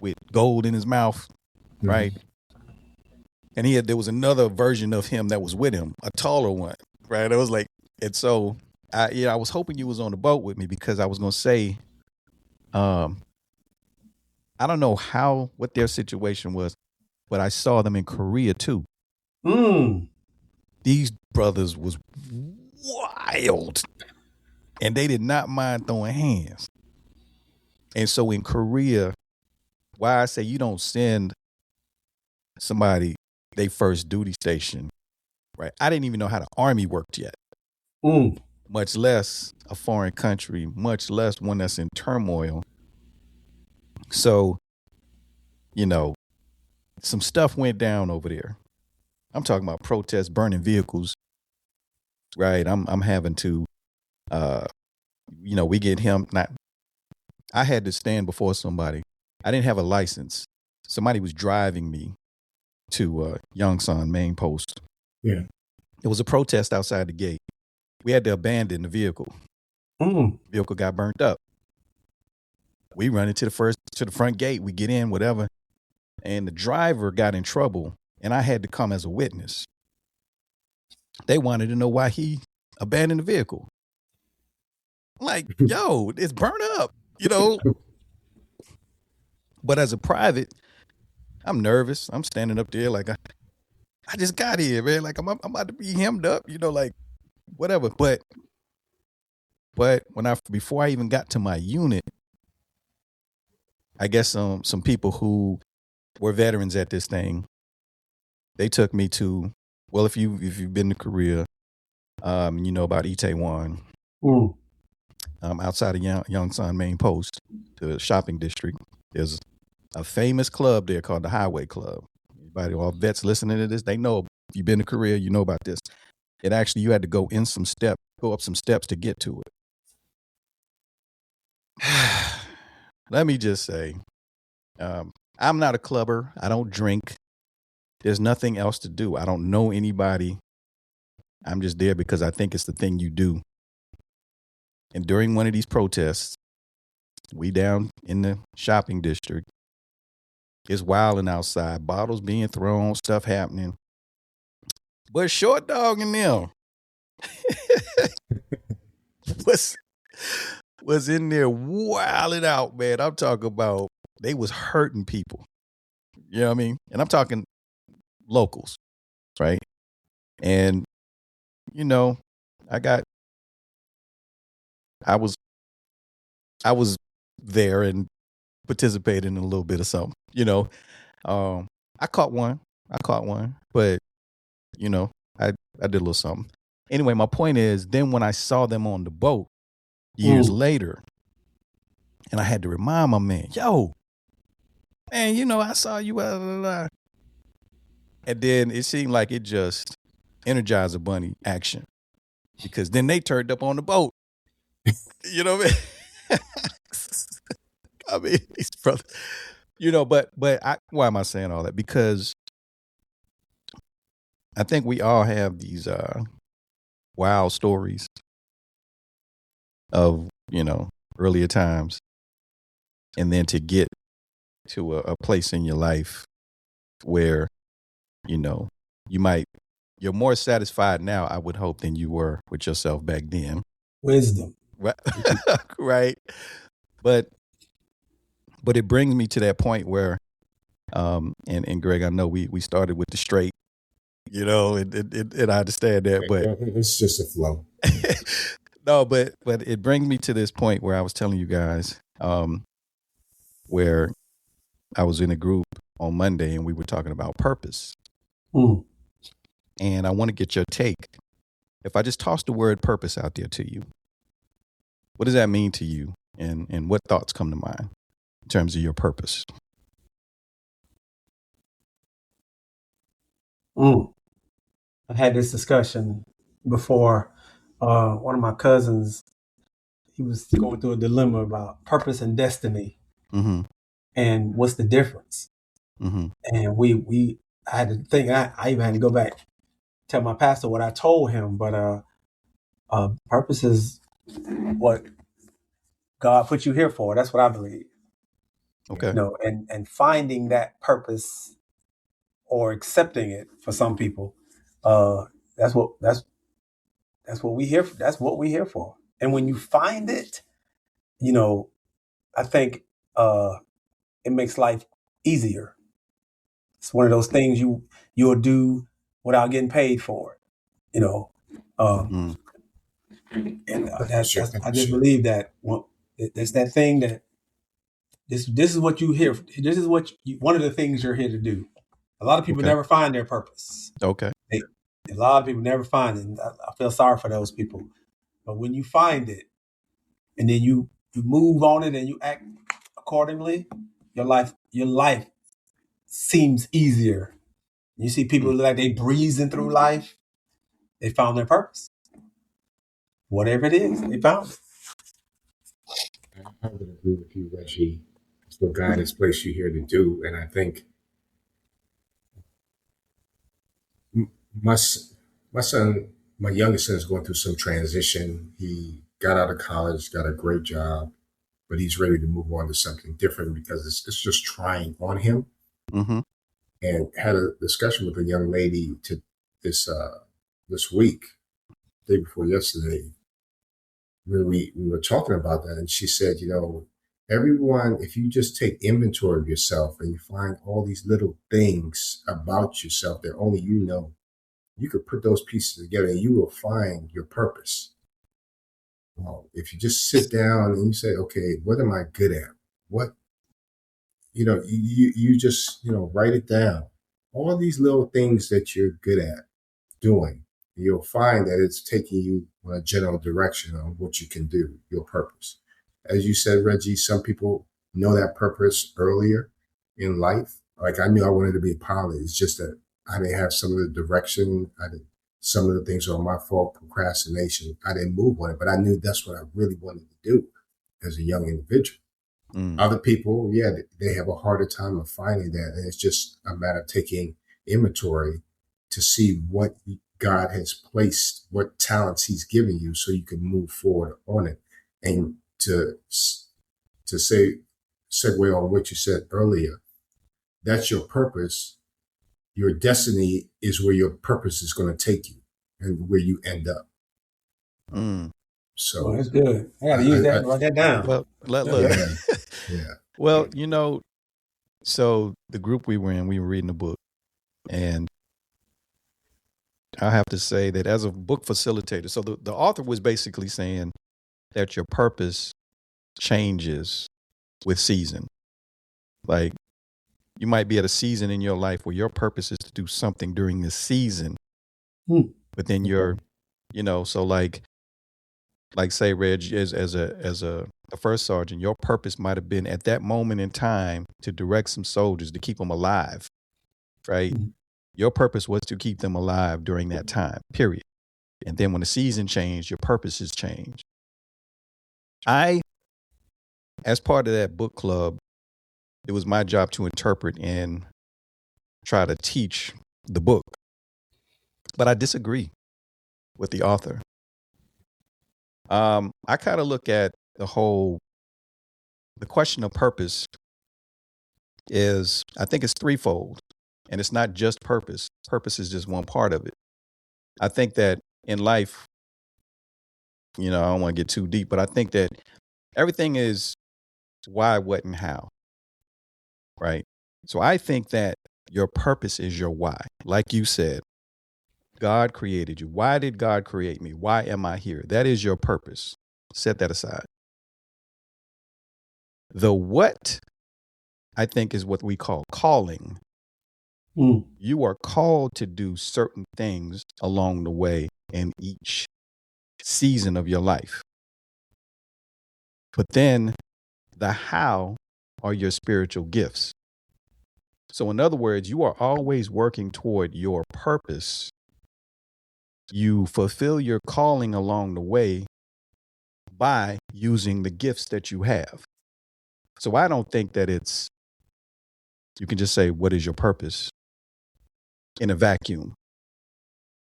with gold in his mouth, right? And there was another version of him that was with him, a taller one, right? It was like, and so I was hoping you was on the boat with me because I was gonna say, I don't know what their situation was, but I saw them in Korea too. These brothers was wild, and they did not mind throwing hands. And so in Korea, why I say you don't send somebody they first duty station, right? I didn't even know how the army worked yet, much less a foreign country, much less one that's in turmoil. So, some stuff went down over there. I'm talking about protests, burning vehicles, right? I'm having to, we get him. I had to stand before somebody. I didn't have a license. Somebody was driving me to Yongsan main post. Yeah. It was a protest outside the gate. We had to abandon the vehicle. Vehicle got burnt up. We run into the front gate. We get in, whatever. And the driver got in trouble, and I had to come as a witness. They wanted to know why he abandoned the vehicle. Like, yo, it's burnt up, But as a private, I'm nervous. I'm standing up there like I just got here, man. Like I'm about to be hemmed up, like whatever. But before I even got to my unit, I guess some people who were veterans at this thing, they took me to, well, if you've been to Korea, you know about Itaewon, outside of Yongsan main post, the shopping district. There's a famous club there called the Highway Club. Everybody, all vets listening to this, they know. If you've been to Korea, you know about this. It actually, you had to go up some steps to get to it. Let me just say, I'm not a clubber. I don't drink. There's nothing else to do. I don't know anybody. I'm just there because I think it's the thing you do. And during one of these protests, we down in the shopping district, it's wilding outside, bottles being thrown, stuff happening. But Short Dog and them was in there wilding out, man. I'm talking about they was hurting people. You know what I mean? And I'm talking locals, right? And, I was there and participated in a little bit of something, I caught one, but, I did a little something. Anyway, my point is, then when I saw them on the boat years later, and I had to remind my man, yo, man, I saw you, blah, blah, blah. And then it seemed like it just energized a bunny action, because then they turned up on the boat. You know what I mean? I mean, these brothers, but why am I saying all that? Because I think we all have these wild stories of, earlier times, and then to get to a place in your life where, you're more satisfied now, I would hope, than you were with yourself back then. Wisdom. Right. Right. But it brings me to that point where, and Greg, I know we started with the straight, and I understand that, but it's just a flow. No, but it brings me to this point where I was telling you guys, where I was in a group on Monday and we were talking about purpose. And I want to get your take. If I just toss the word purpose out there to you, what does that mean to you? And what thoughts come to mind in terms of your purpose? I had this discussion before. One of my cousins, he was going through a dilemma about purpose and destiny, and what's the difference. And I had to think. I even had to go back, tell my pastor what I told him. But purpose is what God put you here for. That's what I believe. Okay. And finding that purpose or accepting it for some people, that's what we here for. That's what we here for. And when you find it, I think it makes life easier. It's one of those things you'll do without getting paid for it. And I just believe that there's that thing that this is what you here. This is one of the things you're here to do. A lot of people never find their purpose. Okay. A lot of people never find it. I feel sorry for those people. But when you find it, and then you move on it and you act accordingly, your life seems easier. You see people like they breezing through life. They found their purpose. Whatever it is, they found it. I would agree with you, Reggie. It's what God has placed you here to do. And I think my youngest son is going through some transition. He got out of college, got a great job, but he's ready to move on to something different because it's just trying on him. And had a discussion with a young lady this week, day before yesterday, where we were talking about that, and she said, everyone, if you just take inventory of yourself and you find all these little things about yourself that only you know, you could put those pieces together and you will find your purpose. Well, if you just sit down and you say, okay, what am I good at? What, you just, write it down. All these little things that you're good at doing, you'll find that it's taking you in a general direction on what you can do, your purpose. As you said, Reggie, some people know that purpose earlier in life. Like I knew I wanted to be a pilot. It's just that I didn't have some of the direction. Some of the things were my fault, procrastination. I didn't move on it, but I knew that's what I really wanted to do as a young individual. Other people, they have a harder time of finding that. And it's just a matter of taking inventory to see what God has placed, what talents he's given you so you can move forward on it. And to segue on what you said earlier, that's your purpose. Your destiny is where your purpose is going to take you and where you end up. So that's good. I got to use that and write that down. Well, look. Yeah. Well, so the group we were in, we were reading a book, and I have to say that as a book facilitator, so the author was basically saying that your purpose changes with season. Like you might be at a season in your life where your purpose is to do something during this season, but then you're, so like say, Reg, as a first sergeant, your purpose might have been at that moment in time to direct some soldiers to keep them alive, right? Your purpose was to keep them alive during that time, period. And then when the season changed, your purpose has changed. As part of that book club, it was my job to interpret and try to teach the book. But I disagree with the author. I kind of look at the question of purpose is, I think it's threefold, and it's not just purpose. Purpose is just one part of it. I think that in life, I don't want to get too deep, but I think that everything is why, what, and how, right? So I think that your purpose is your why. Like you said, God created you. Why did God create me? Why am I here? That is your purpose. Set that aside. The what, I think, is what we call calling. You are called to do certain things along the way in each season of your life. But then the how are your spiritual gifts. So in other words, you are always working toward your purpose. You fulfill your calling along the way by using the gifts that you have. So I don't think that you can just say, what is your purpose in a vacuum?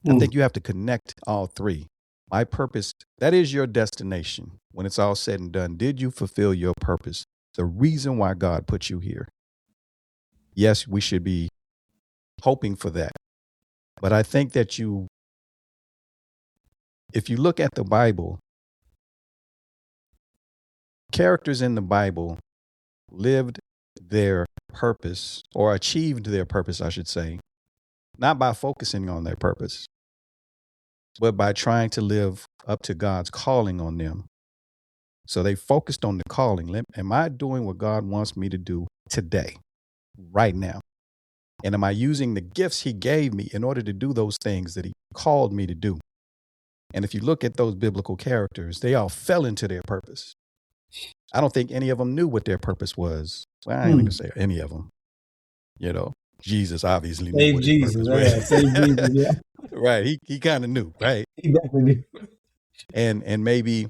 I think you have to connect all three. My purpose, that is your destination. When it's all said and done, did you fulfill your purpose? The reason why God put you here. Yes, we should be hoping for that. But I think that if you look at the Bible, characters in the Bible lived their purpose, or achieved their purpose, I should say, not by focusing on their purpose, but by trying to live up to God's calling on them. So they focused on the calling. Am I doing what God wants me to do today, right now? And am I using the gifts he gave me in order to do those things that he called me to do? And if you look at those biblical characters, they all fell into their purpose. I don't think any of them knew what their purpose was. Well, I ain't going to say any of them. Jesus obviously knew what his purpose was. Save Jesus, yeah. Right. He kind of knew, right? He definitely knew. And maybe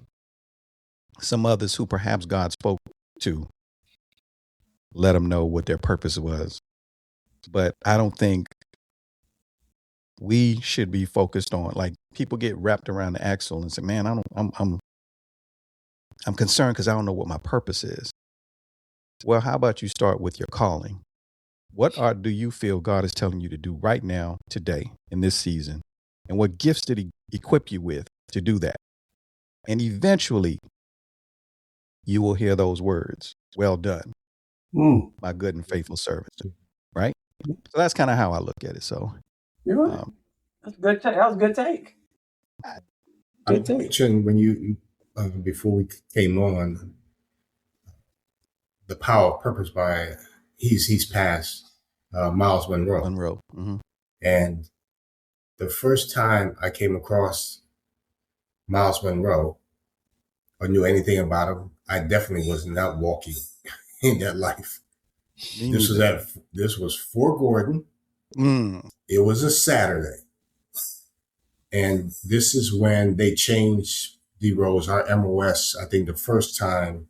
some others who perhaps God spoke to, let them know what their purpose was. But I don't think we should be focused on, like, people get wrapped around the axle and say, man, I'm concerned because I don't know what my purpose is. Well, how about you start with your calling? What do you feel God is telling you to do right now, today, in this season? And what gifts did he equip you with to do that? And eventually, you will hear those words, well done, my good and faithful servant, right? So that's kind of how I look at it. So, you're right. That's a good take. That was a good take. I mentioned when you before we came on, The Power of Purpose by he's passed, Miles Monroe. Mm-hmm. And the first time I came across Miles Monroe or knew anything about him, I definitely was not walking in that life. This was Fort Gordon. It was a Saturday. And this is when they changed the roads, our MOS, I think the first time,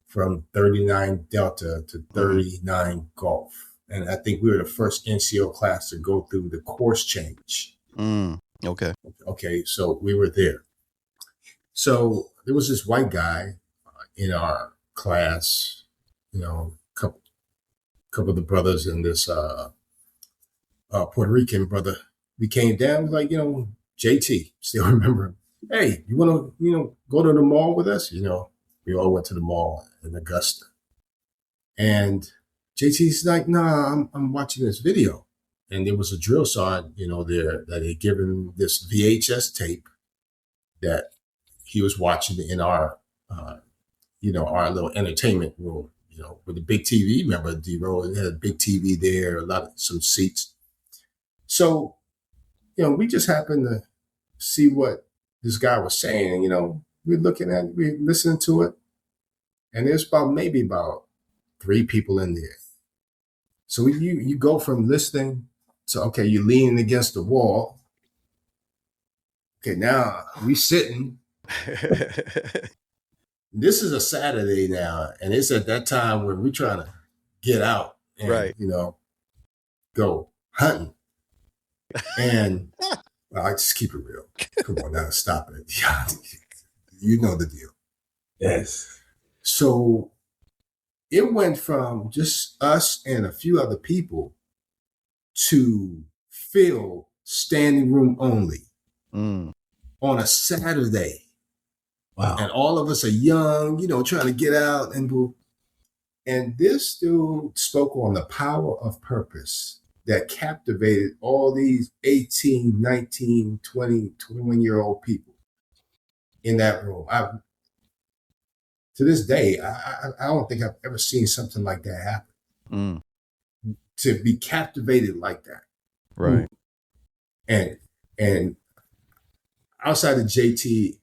from 39 Delta to 39 Golf. And I think we were the first NCO class to go through the course change. Okay, so we were there. So there was this white guy in our class, couple of the brothers and this Puerto Rican brother. We came down, like, JT, still remember him. Hey, you want to, go to the mall with us? We all went to the mall in Augusta. And JT's like, nah, I'm watching this video. And there was a drill sergeant, there that had given this VHS tape that he was watching in our, our little entertainment room, with the big TV. Remember, D-Roll, it had a big TV there, some seats. So, we just happened to see what this guy was saying. We're listening to it. And there's maybe about 3 people in there. So you go from listening to, okay, you're leaning against the wall. Okay, now we sitting. This is a Saturday now. And it's at that time when we're trying to get out and, go hunting. And I just keep it real. Come on now, stop it. You know the deal. Yes. So it went from just us and a few other people to fill standing room only on a Saturday. Wow. And all of us are young, trying to get out and this dude spoke on the power of purpose that captivated all these 18, 19, 20, 21-year-old people in that room. To this day, I don't think I've ever seen something like that happen. To be captivated like that. Right. And outside of JT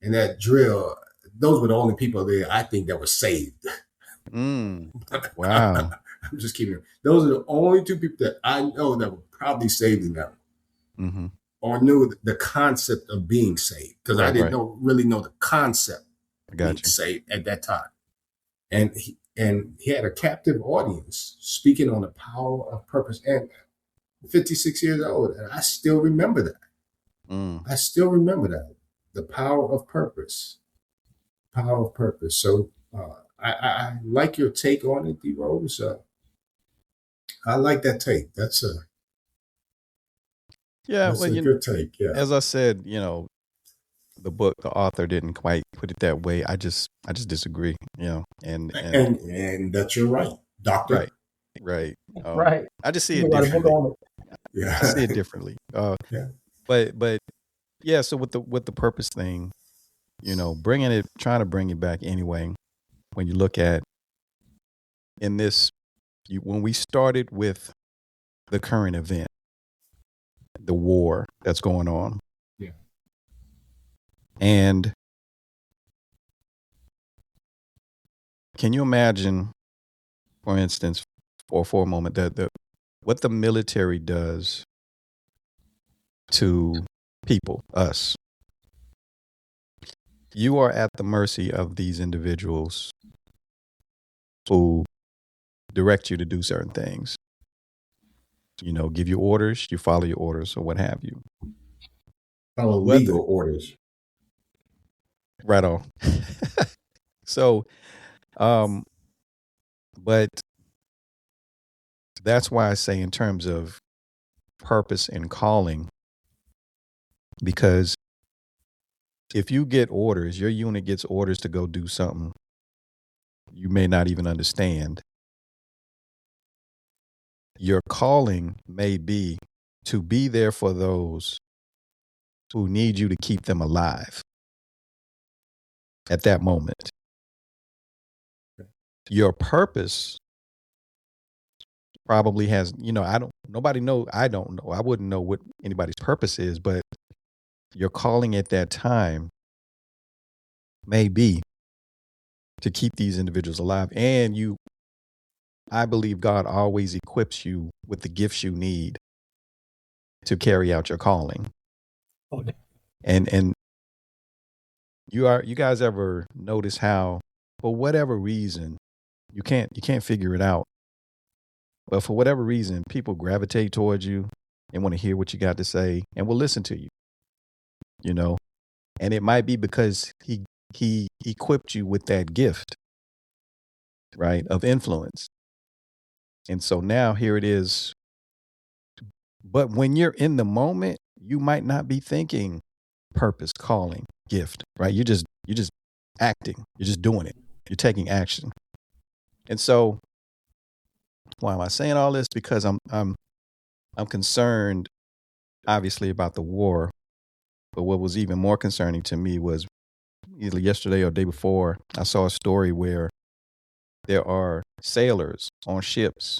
and that drill, those were the only people there I think that were saved. Wow. I'm just kidding. Those are the only two people that I know that were probably saved in that one. Or knew the concept of being saved. Because I didn't really know the concept of being saved at that time. And he had a captive audience speaking on the power of purpose. And 56 years old, and I still remember that. I still remember that. The power of purpose. Power of purpose. So I like your take on it, D. Rose. I like that take. That's a good take. Yeah. As I said, the book, the author didn't quite put it that way. I just disagree. And that's your right, doctor. Right. Right. I just see it differently. Yeah. I see it differently. But yeah. So with the purpose thing, trying to bring it back anyway. When you look at when we started with the current event, the war that's going on. Yeah. And can you imagine, for instance, for a moment, that what the military does to people, us? You are at the mercy of these individuals who direct you to do certain things. Give you orders, you follow your orders, or what have you. Follow legal orders. Right on. So, but that's why I say in terms of purpose and calling, because if you get orders, your unit gets orders to go do something you may not even understand. Your calling may be to be there for those who need you to keep them alive at that moment. Your purpose probably has, I don't know. I wouldn't know what anybody's purpose is, but your calling at that time may be to keep these individuals alive. And I believe God always equips you with the gifts you need to carry out your calling. Okay. And you guys ever notice how, for whatever reason, you can't figure it out, but for whatever reason, people gravitate towards you and want to hear what you got to say and will listen to you, and it might be because he equipped you with that gift, right, of influence. And so now here it is. But when you're in the moment, you might not be thinking purpose, calling, gift, right? You're just acting. You're just doing it. You're taking action. And so why am I saying all this? Because I'm concerned, obviously, about the war. But what was even more concerning to me was either yesterday or the day before, I saw a story where there are sailors on ships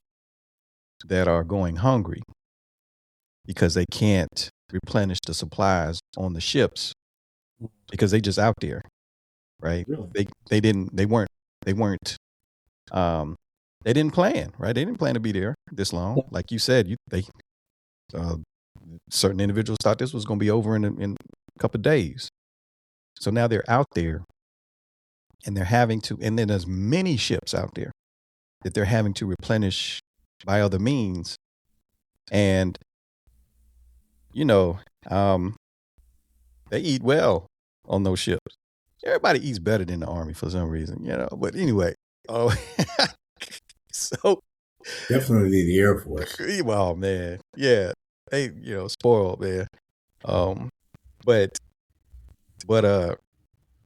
that are going hungry because they can't replenish the supplies on the ships because they just out there, right? Really? They didn't plan, right? They didn't plan to be there this long. Like you said, certain individuals thought this was going to be over in a couple of days. So now they're out there and they're having to, and then there's many ships out there. that they're having to replenish by other means. And, you know, they eat well on those ships. Everybody eats better than the Army for some reason, you know. But anyway, oh, so definitely the Air Force. Well, man, yeah, they spoiled, man. But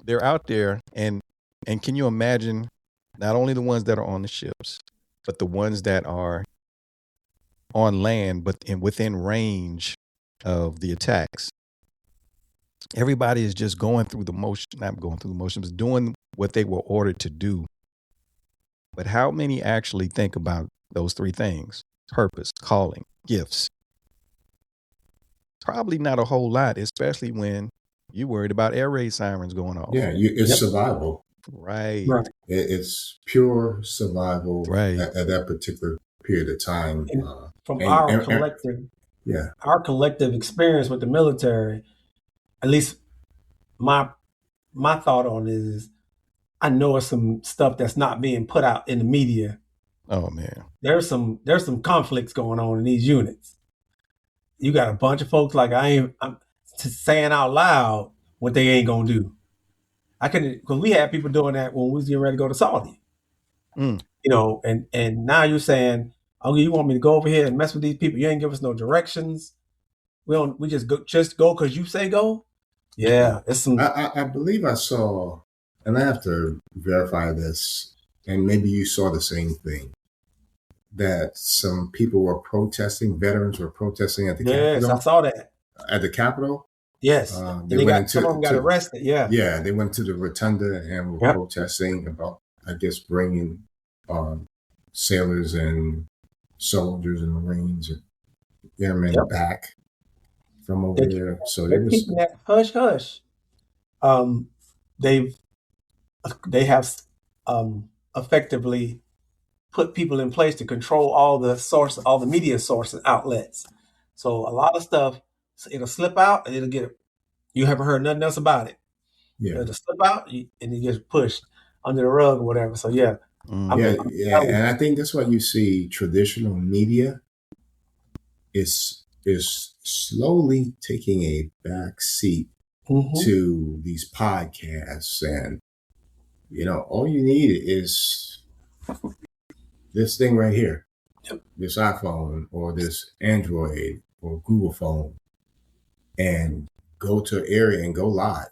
they're out there, and can you imagine not only the ones that are on the ships, but the ones that are on land, but within range of the attacks. Everybody is just going through the motion, not going through the motions, doing what they were ordered to do. But how many actually think about those three things? Purpose, calling, gifts. Probably not a whole lot, especially when you're worried about air raid sirens going off. Yeah, it's survival. Right. It's pure survival at that particular period of time. Our collective experience with the military, at least my thought on it is, I know it's some stuff that's not being put out in the media. Oh man, there's some conflicts going on in these units. You got a bunch of folks like I'm saying out loud what they ain't gonna do. I couldn't, because we had people doing that when we was getting ready to go to Saudi. You know, and now you're saying, oh, you want me to go over here and mess with these people? You ain't give us no directions. We just go because you say go. Yeah, it's some. I believe I saw, and I have to verify this, and maybe you saw the same thing, that some people were protesting. Veterans were protesting at the Capitol. Yes, I saw that at the Capitol. Yes, some of them got arrested. Yeah, they went to the rotunda and were protesting about, I guess, bringing sailors and soldiers and Marines and airmen back from over there. So they're keeping that hush hush. They have effectively put people in place to control all the media sources outlets. So a lot of stuff, it'll slip out and you haven't heard nothing else about it. Yeah, it'll slip out and it gets pushed under the rug or whatever. So yeah. And I think that's why you see traditional media is slowly taking a back seat to these podcasts, and all you need is this thing right here, this iPhone or this Android or Google phone, and go to an area and go live,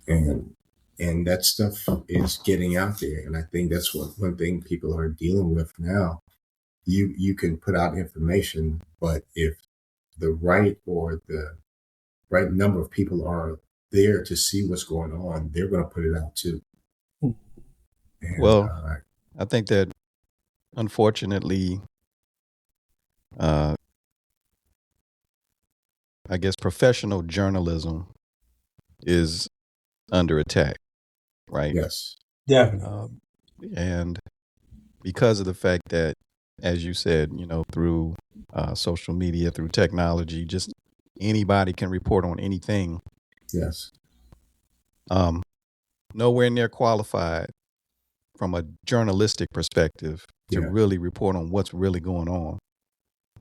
and that stuff is getting out there. And I think that's one thing people are dealing with now. You can put out information, but if the right number of people are there to see what's going on, they're going to put it out too. And, I think that unfortunately, I guess professional journalism is under attack, right? Yes, definitely. And because of the fact that, as you said, through social media, through technology, just anybody can report on anything. Yes. Nowhere near qualified from a journalistic perspective to really report on what's really going on,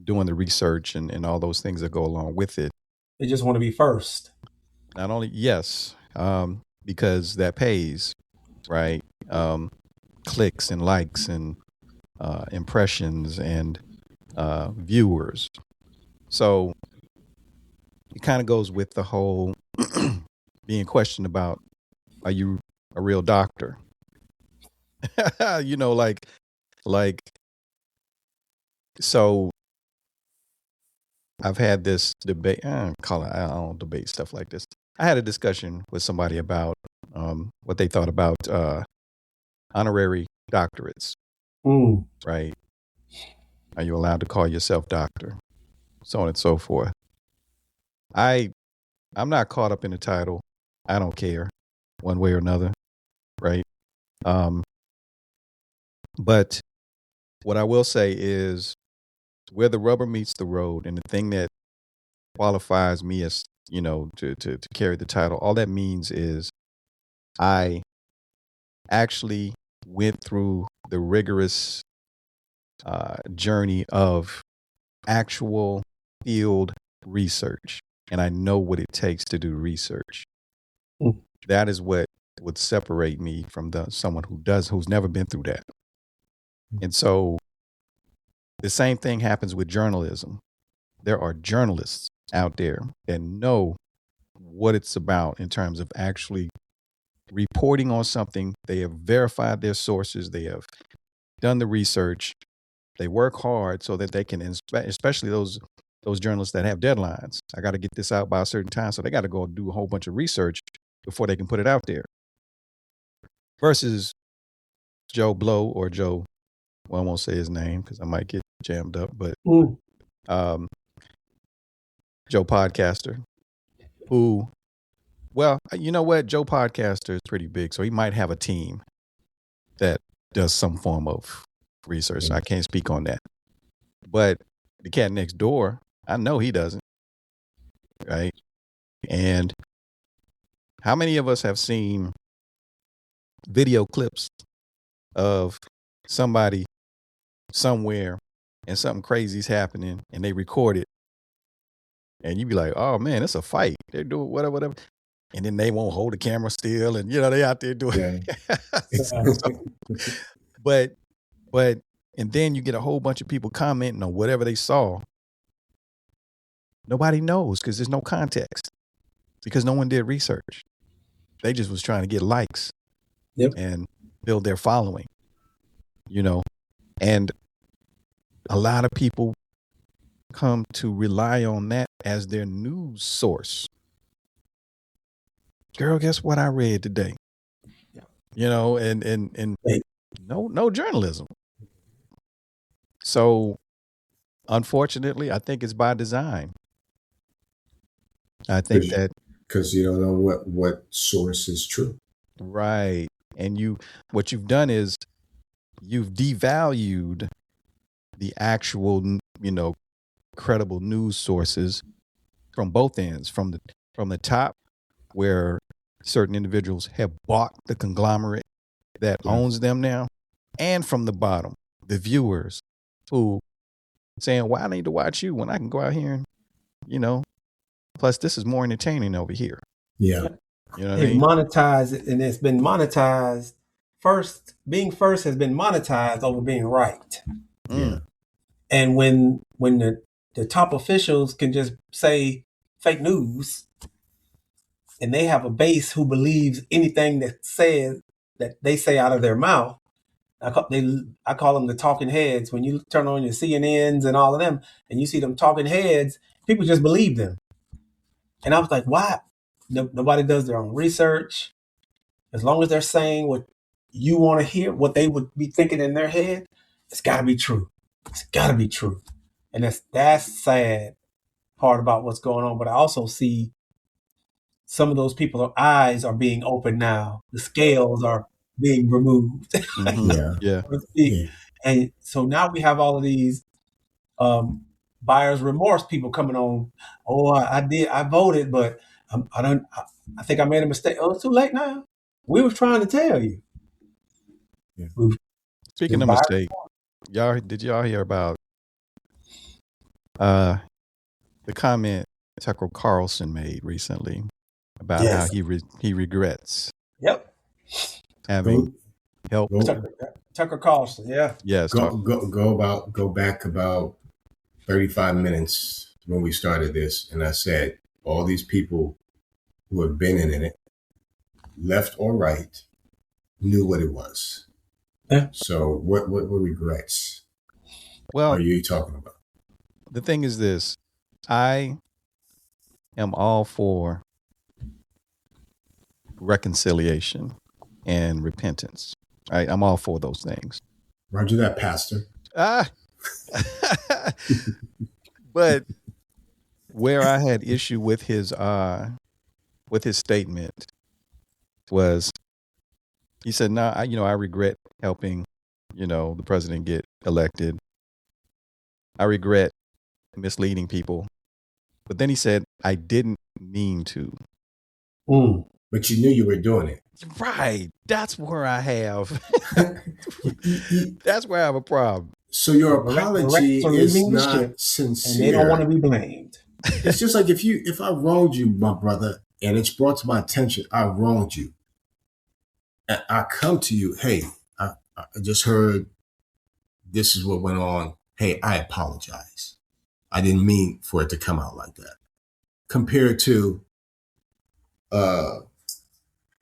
doing the research and all those things that go along with it. They just want to be first. Not only, yes, because that pays, right? Clicks and likes and impressions and viewers. So it kind of goes with the whole being questioned about, are you a real doctor? So I've had this debate. I don't debate stuff like this. I had a discussion with somebody about what they thought about honorary doctorates. Right? Are you allowed to call yourself doctor? So on and so forth. I'm not caught up in the title. I don't care one way or another. Right? But what I will say is, where the rubber meets the road, and the thing that qualifies me as, to carry the title, all that means is I actually went through the rigorous journey of actual field research, and I know what it takes to do research. Mm. That is what would separate me from someone who's never been through that. And so the same thing happens with journalism. There are journalists out there that know what it's about in terms of actually reporting on something. They have verified their sources. They have done the research. They work hard so that they can, especially those journalists that have deadlines. I got to get this out by a certain time. So they got to go do a whole bunch of research before they can put it out there. Versus Joe Blow or Joe, well, I won't say his name because I might get jammed up, but Joe Podcaster, who, well, you know what? Joe Podcaster is pretty big, so he might have a team that does some form of research. So I can't speak on that. But the cat next door, I know he doesn't, right? And how many of us have seen video clips of somebody somewhere and something crazy's happening and they record it and you be like, oh man, it's a fight. They're doing whatever. And then they won't hold the camera still and, they out there doing But, and then you get a whole bunch of people commenting on whatever they saw. Nobody knows because there's no context because no one did research. They just was trying to get likes and build their following, and a lot of people come to rely on that as their news source. Girl, guess what I read today? And no journalism. So unfortunately, I think it's by design. I think that because you don't know what source is true. Right. And what you've done is you've devalued the actual, credible news sources from both ends, from the top where certain individuals have bought the conglomerate that owns them now, and from the bottom, the viewers who saying, why I need to watch you when I can go out here and, plus this is more entertaining over here. Yeah. You know what They've I mean? monetized it, and it's been monetized first. Being first has been monetized over being right. Yeah. And when the top officials can just say fake news, and they have a base who believes anything that they say out of their mouth, I call them the talking heads. When you turn on your CNNs and all of them, and you see them talking heads, people just believe them. And I was like, why? Nobody does their own research. As long as they're saying what you want to hear, what they would be thinking in their head, it's got to be true. It's got to be true. And that's sad part about what's going on. But I also see some of those people's eyes are being opened now. The scales are being removed. Mm-hmm. Yeah. And so now we have all of these buyer's remorse people coming on. Oh, I voted, but I think I made a mistake. Oh, it's too late now. We were trying to tell you. Yeah. Speaking of mistake, did y'all hear about the comment Tucker Carlson made recently about how he regrets having helped Tucker Carlson? Yeah. Yes. Go back about 35 minutes when we started this, and I said all these people who have been in it, left or right, knew what it was. Yeah. So what regrets are you talking about? The thing is this: I am all for reconciliation and repentance. Right? I'm all for those things. Roger that, Pastor. But where I had issue with his statement was he said, "No, I regret helping, the president get elected. I regret misleading people." But then he said, "I didn't mean to." But but you knew you were doing it. Right. That's where I have. That's where I have a problem. So your The apology Rex are is leaving the not ship, sincere. and they don't want to be blamed. It's just like if I wronged you, my brother, and it's brought to my attention, I wronged you. And I come to you, hey, I just heard this is what went on. Hey, I apologize. I didn't mean for it to come out like that. Compared to,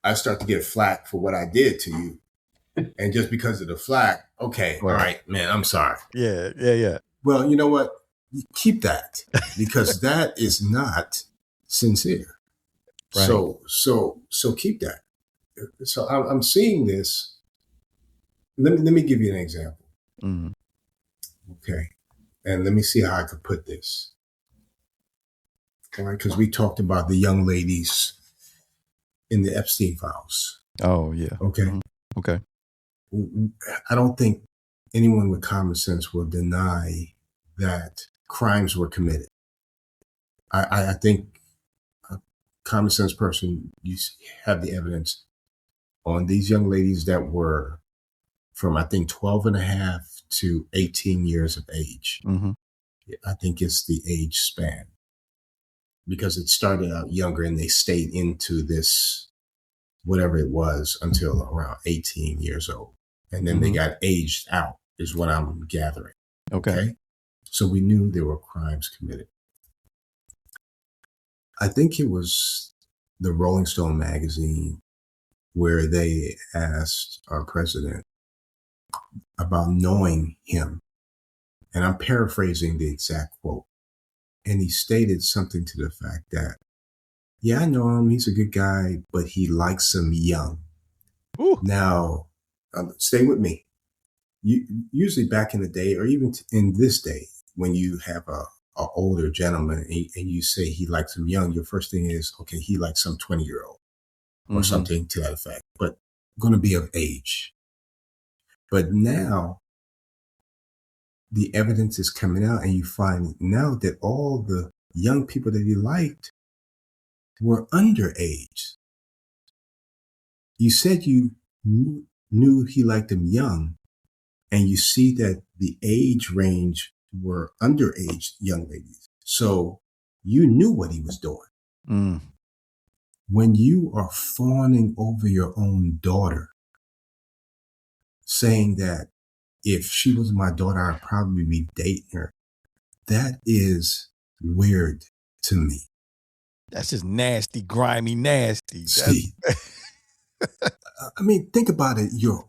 I start to get flack for what I did to you. And just because of the flack, okay, all right, man, I'm sorry. Yeah. Well, you know what? Keep that, because that is not sincere. Right. So keep that. So I'm seeing this. Let me give you an example. Mm-hmm. Okay. And let me see how I could put this. All right. Because we talked about the young ladies in the Epstein files. Oh, yeah. Okay. Mm-hmm. Okay. I don't think anyone with common sense will deny that crimes were committed. I think a common sense person, you have the evidence on these young ladies that were from, I think, 12 and a half to 18 years of age. Mm-hmm. I think it's the age span, because it started out younger and they stayed into this, whatever it was, until around 18 years old. And then they got aged out, is what I'm gathering. Okay. So we knew there were crimes committed. I think it was the Rolling Stone magazine where they asked our president about knowing him. And I'm paraphrasing the exact quote. And he stated something to the fact that, yeah, I know him. He's a good guy, but he likes them young. Ooh. Now, stay with me. Usually back in the day, or even in this day, when you have a older gentleman and you say he likes them young, your first thing is, okay, he likes some 20-year-old or something to that effect, but going to be of age. But now the evidence is coming out, and you find now that all the young people that he liked were underage. You said you knew he liked them young, and you see that the age range were underage young ladies. So you knew what he was doing. Mm. When you are fawning over your own daughter, saying that if she was my daughter, I'd probably be dating her, that is weird to me. That's just nasty, grimy, nasty. Steve. I mean, think about it. You're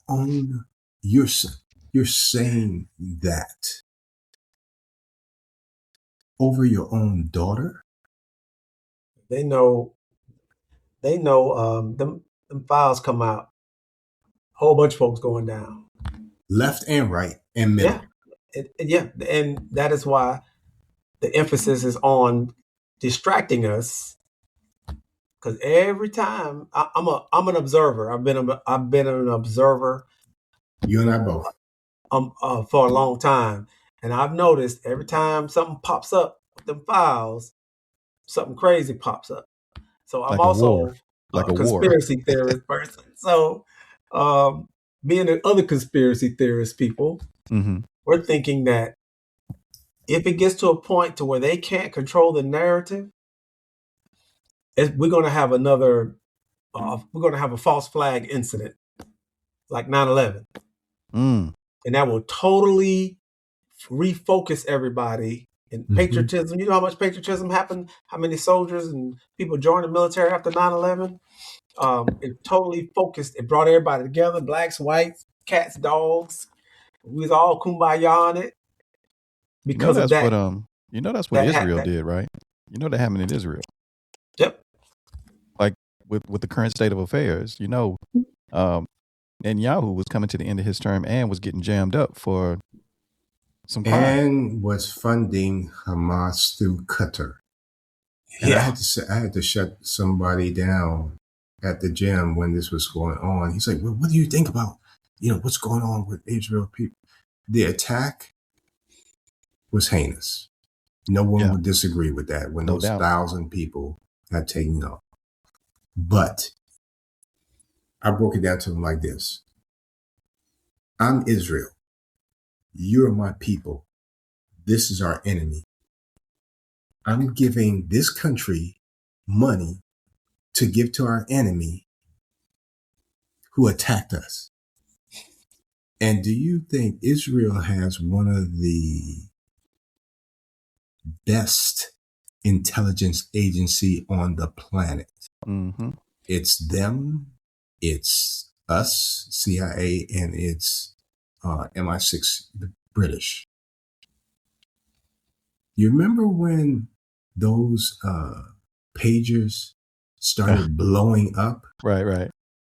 saying that over your own daughter? They know. Them files come out. Whole bunch of folks going down, left and right and middle. Yeah, and that is why the emphasis is on distracting us. Because every time I'm an observer. I've been an observer. You and I both. For a long time, and I've noticed every time something pops up with them files, something crazy pops up. So I'm also a conspiracy theorist person. So, being the other conspiracy theorist people, we're thinking that if it gets to a point to where they can't control the narrative, we're going to have another. We're going to have a false flag incident like 9/11. And that will totally refocus everybody in patriotism. You know how much patriotism happened? How many soldiers and people joined the military after 9/11? It totally focused. It brought everybody together, blacks, whites, cats, dogs. We was all kumbaya on it because of that. That's what Israel did, right? You know that happened in Israel. Yep. Like with the current state of affairs, Netanyahu was coming to the end of his term and was getting jammed up for some crime. And was funding Hamas through Qatar. And I had to shut somebody down at the gym when this was going on. He's like, well, what do you think about, what's going on with Israel people? The attack was heinous. No one would disagree with that when those 1,000 people had taken off. But I broke it down to them like this. I'm Israel. You're my people. This is our enemy. I'm giving this country money to give to our enemy who attacked us. And do you think Israel has one of the best intelligence agency on the planet? Mm-hmm. It's them, it's us, CIA, and it's MI6, the British. You remember when those pagers started blowing up? Right.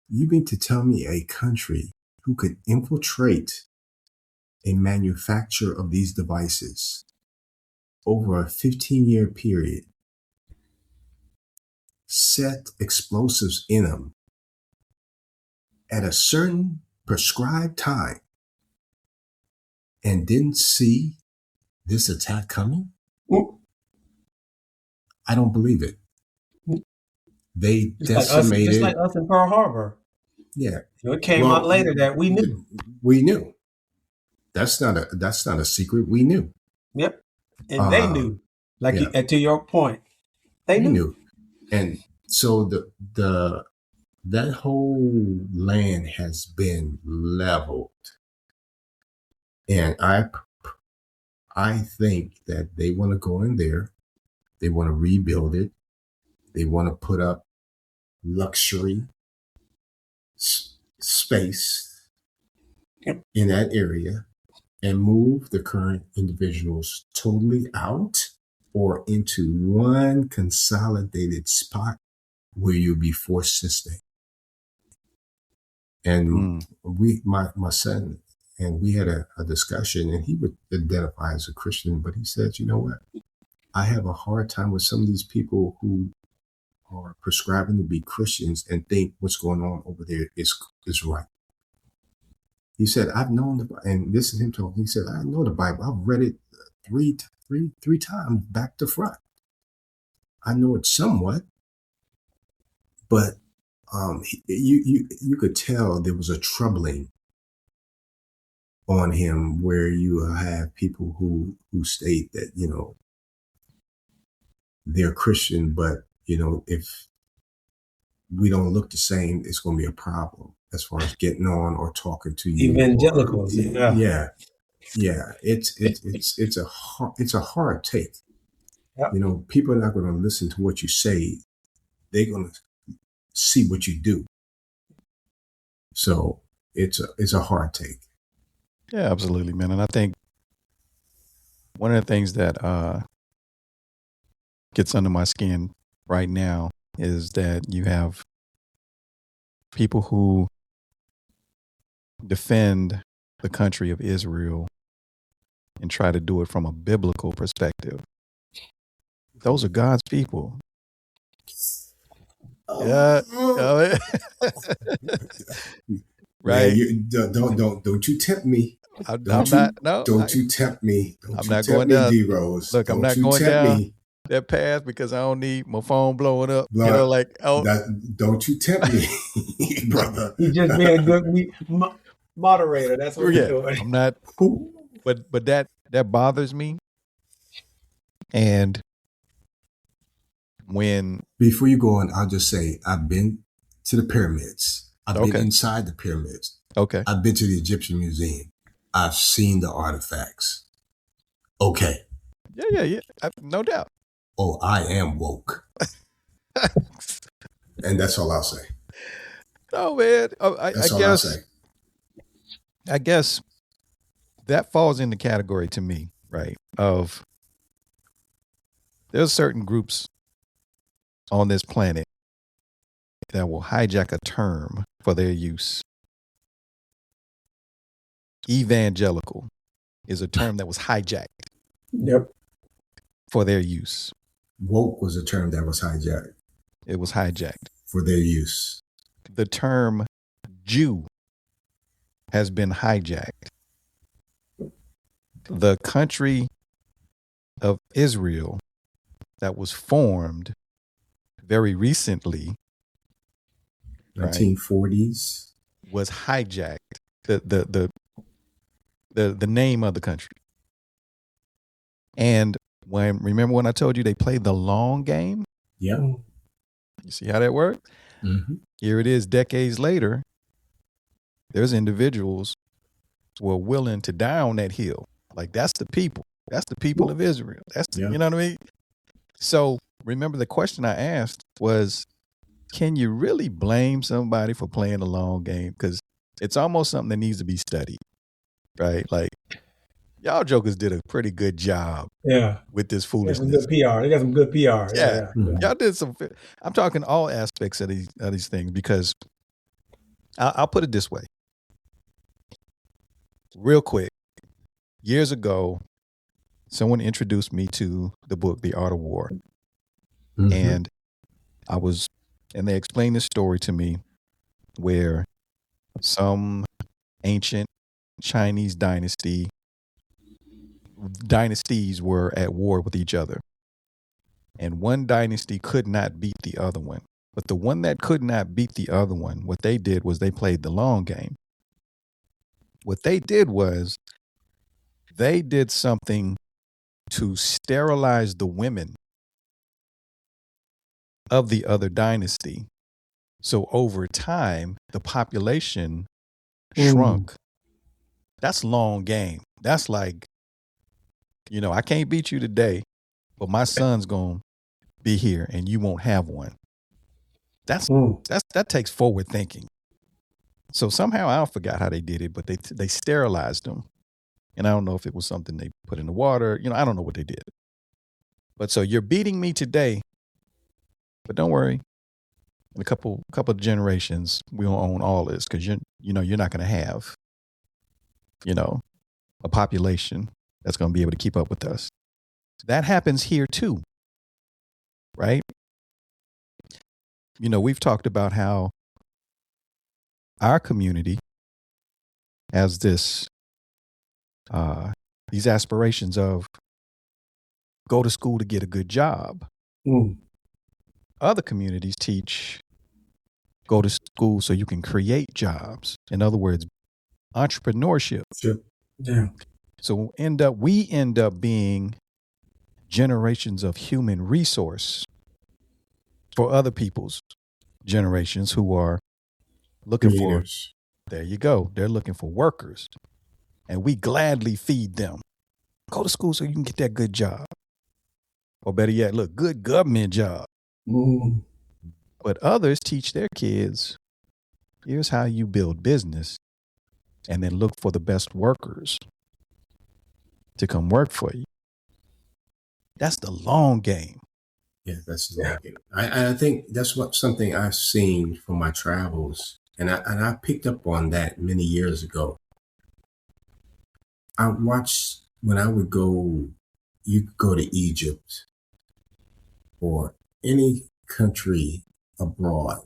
You mean to tell me a country who could infiltrate a manufacturer of these devices over a 15-year period, set explosives in them at a certain prescribed time, and didn't see this attack coming? I don't believe it. They decimated. Just like us in Pearl Harbor. Yeah. It came out later that we knew. We knew. That's not a secret. We knew. Yep. And they knew. To your point, they knew. And so that whole land has been leveled. And I think that they want to go in there. They want to rebuild it. They want to put up luxury space in that area and move the current individuals totally out or into one consolidated spot where you'll be forced to stay. And my son, and we had a discussion, and he would identify as a Christian, but he said, you know what? I have a hard time with some of these people who are prescribing to be Christians and think what's going on over there is right. He said, I've known the Bible, and this is him talking. He said, I know the Bible. I've read it three times back to front. I know it somewhat, but you could tell there was a troubling on him where you have people who state that, you know, they're Christian, but, you know, if we don't look the same, it's going to be a problem as far as getting on or talking to you. Evangelicals, yeah. It's a hard take. Yep. You know, people are not going to listen to what you say; they're going to see what you do. So it's a hard take. Yeah, absolutely, man. And I think one of the things that gets under my skin right now is that you have people who defend the country of Israel and try to do it from a biblical perspective. Those are God's people. Yeah. Right. Yeah, don't you tempt me. Don't you tempt me. I'm not going down. D-Rose. Look, I'm not going down that path because I don't need my phone blowing up. You know, don't you tempt me, brother. You just be a good moderator. That's what you're doing. I'm not. But that bothers me. And when before you go on, I'll just say I've been to the pyramids. I've been inside the pyramids. Okay. I've been to the Egyptian Museum. I've seen the artifacts. Okay. Yeah. No doubt. Oh, I am woke. And that's all I'll say. No, man. I guess that falls in the category to me, right? Of there's certain groups on this planet that will hijack a term for their use. Evangelical is a term that was hijacked. Yep. For their use. Woke was a term that was hijacked. It was hijacked. For their use. The term Jew has been hijacked. The country of Israel that was formed very recently 1940s was hijacked. The name of the country. And remember when I told you they played the long game? Yeah. You see how that worked? Mm-hmm. Here it is decades later. There's individuals who are willing to die on that hill. Like that's the people. That's the people of Israel. You know what I mean? So remember the question I asked was, can you really blame somebody for playing the long game? Because it's almost something that needs to be studied, right? Like y'all jokers did a pretty good job with this foolishness. They got some good PR. They got some good PR. Yeah. Y'all did some. I'm talking all aspects of these things because I'll put it this way. Real quick, years ago, someone introduced me to the book, The Art of War. Mm-hmm. And they explained this story to me where some ancient Chinese dynasties were at war with each other. And one dynasty could not beat the other one. But the one that could not beat the other one, what they did was they played the long game. What they did was they did something to sterilize the women of the other dynasty. So over time, the population shrunk. That's long game. That's like, I can't beat you today, but my son's going to be here and you won't have one. That takes forward thinking. So somehow I forgot how they did it, but they sterilized them. And I don't know if it was something they put in the water. I don't know what they did. But so you're beating me today, but don't worry. In a couple of generations, we'll own all this because you're not going to have, a population that's going to be able to keep up with us. That happens here too, right? We've talked about how our community has these aspirations of go to school to get a good job. Other communities teach go to school so you can create jobs. In other words, entrepreneurship. Sure. Yeah. So we end up being generations of human resource for other people's generations who are looking for, there you go. They're looking for workers and we gladly feed them. Go to school so you can get that good job. Or better yet, look, good government job. But others teach their kids, here's how you build business and then look for the best workers to come work for you. That's the long game. Yeah, that's the long game. I think that's something I've seen from my travels. And I picked up on that many years ago. I watched when I would go, you could go to Egypt or any country abroad,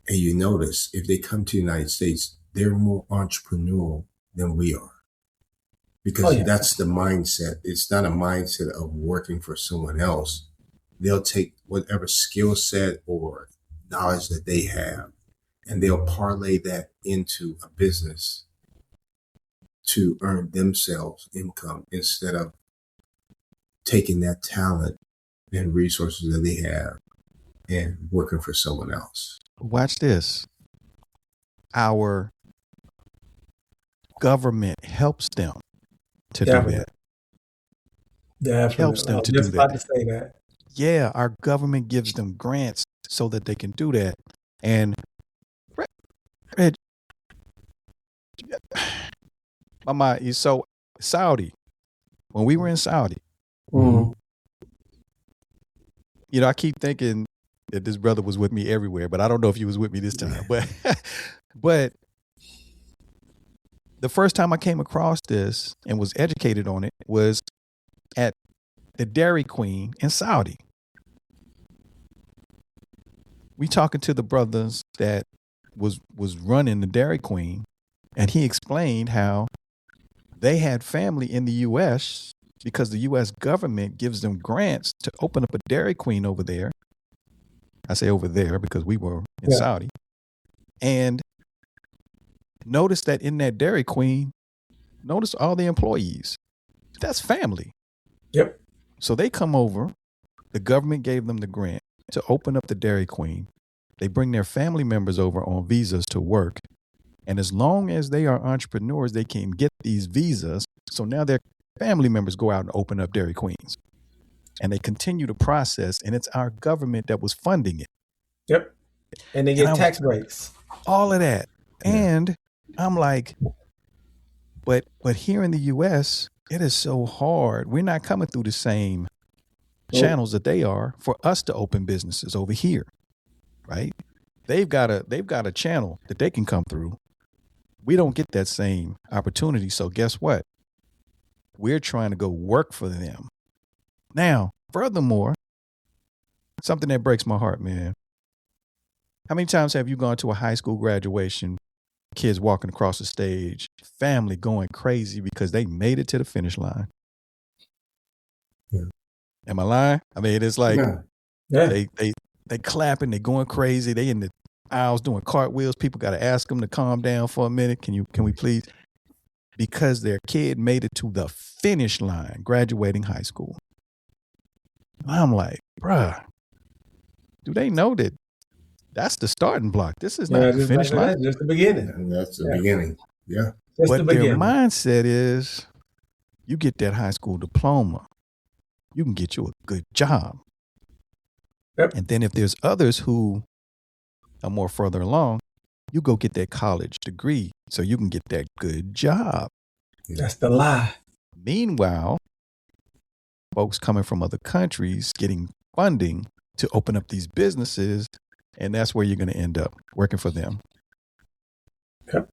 and you notice if they come to the United States, they're more entrepreneurial than we are. Because that's the mindset. It's not a mindset of working for someone else. They'll take whatever skill set or knowledge that they have, and they'll parlay that into a business to earn themselves income instead of taking that talent and resources that they have and working for someone else. Watch this. Our government helps them to do that. Definitely. Helps them to do that. About to say that. Yeah, our government gives them grants so that they can do that. And Reg, my mind, so Saudi, when we were in Saudi, I keep thinking that this brother was with me everywhere, but I don't know if he was with me this time. But the first time I came across this and was educated on it was at the Dairy Queen in Saudi. We talking to the brothers that was running the Dairy Queen, and he explained how they had family in the U.S. because the U.S. government gives them grants to open up a Dairy Queen over there. I say over there because we were in Saudi. And notice that in that Dairy Queen, notice all the employees. That's family. Yep. So they come over. The government gave them the grant to open up the Dairy Queen. They bring their family members over on visas to work. And as long as they are entrepreneurs, they can get these visas. So now their family members go out and open up Dairy Queens. And they continue to process. And it's our government that was funding it. Yep. And they get tax breaks. All of that. Yeah. And I'm like, but here in the U.S., it is so hard. We're not coming through the same channels that they are for us to open businesses over here, right? They've got a channel that they can come through. We don't get that same opportunity. So guess what? We're trying to go work for them. Now, furthermore, something that breaks my heart, man. How many times have you gone to a high school graduation, kids walking across the stage, family going crazy because they made it to the finish line? Yeah. Am I lying? I mean, it's like they clapping, they going crazy, they in the aisles doing cartwheels. People got to ask them to calm down for a minute. Can we please? Because their kid made it to the finish line, graduating high school. I'm like, bruh, do they know that that's the starting block? This is not the finish line. That's just the beginning. And that's the beginning. Yeah. But their mindset is, you get that high school diploma, you can get you a good job. Yep. And then if there's others who are more further along, you go get that college degree so you can get that good job. That's the lie. Meanwhile, folks coming from other countries getting funding to open up these businesses, and that's where you're going to end up working for them. Yep.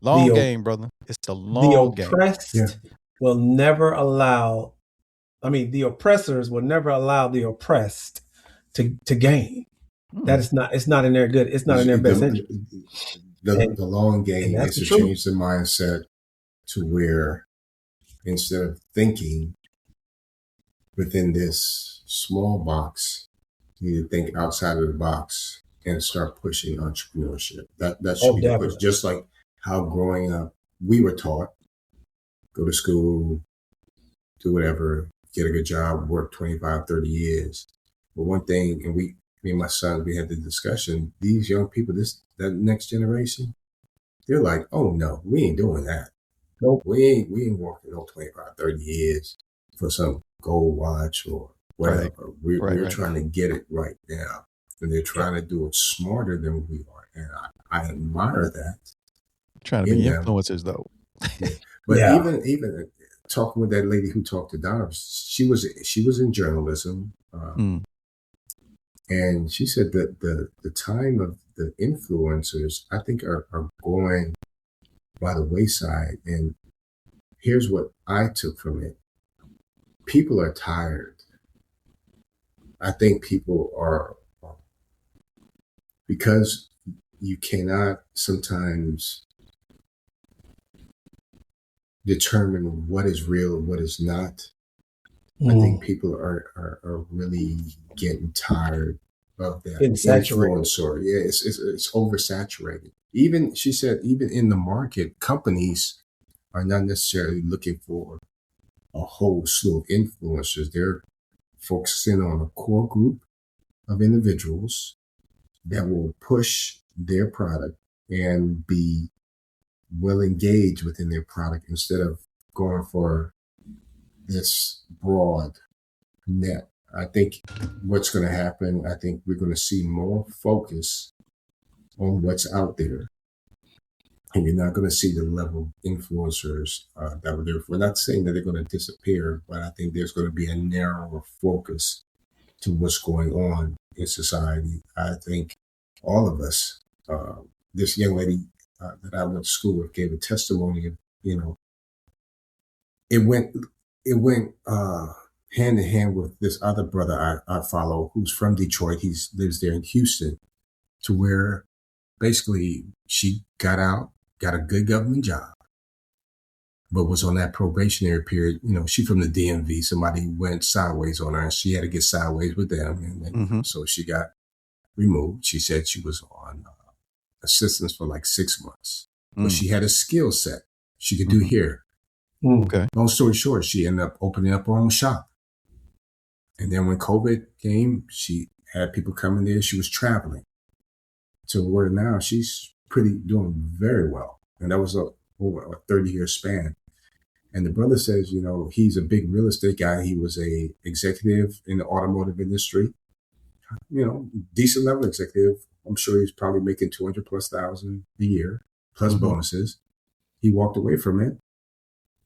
Long game, brother. It's the long game. The oppressed will never allow, the oppressors will never allow the oppressed to gain. That is not, it's not in their good. It's not in their best interest. The long game is to change the mindset to where instead of thinking within this small box, you need to think outside of the box and start pushing entrepreneurship. That should be the push. Just like how growing up, we were taught, go to school, do whatever, get a good job, work 25, 30 years. But one thing, and me and my son, we had the discussion, these young people, that next generation, they're like, oh no, we ain't doing that. Nope. We ain't working no 25, 30 years for some gold watch or whatever. Right. We're trying to get it right now. And they're trying to do it smarter than we are. And I admire that. Trying to be influencers though. But even talking with that lady who talked to Donna, she was in journalism. And she said that the time of the influencers, I think, are going by the wayside. And here's what I took from it. People are tired. I think people are, because you cannot sometimes determine what is real and what is not. I think people are really getting tired of that influencer. Yeah, it's oversaturated. Even, she said, even in the market, companies are not necessarily looking for a whole slew of influencers. They're focusing on a core group of individuals that will push their product and be well engaged within their product instead of going for this broad net. I think what's going to happen, I think we're going to see more focus on what's out there. And you're not going to see the level of influencers that were there. We're not saying that they're going to disappear, but I think there's going to be a narrower focus to what's going on in society. I think all of us, this young lady that I went to school with gave a testimony of, it went hand in hand with this other brother I follow who's from Detroit. He lives there in Houston, to where basically she got out, got a good government job, but was on that probationary period. You know, she from the DMV. Somebody went sideways on her, and she had to get sideways with them, and then, so she got removed. She said she was on assistance for like 6 months, but she had a skill set. She could do hair. Okay. Long story short, she ended up opening up her own shop. And then when COVID came, she had people coming there. She was traveling. So where now she's doing very well. And that was over a 30-year span. And the brother says, you know, he's a big real estate guy. He was a executive in the automotive industry, you know, decent level executive. I'm sure he's probably making 200,000+ a year, plus bonuses. He walked away from it,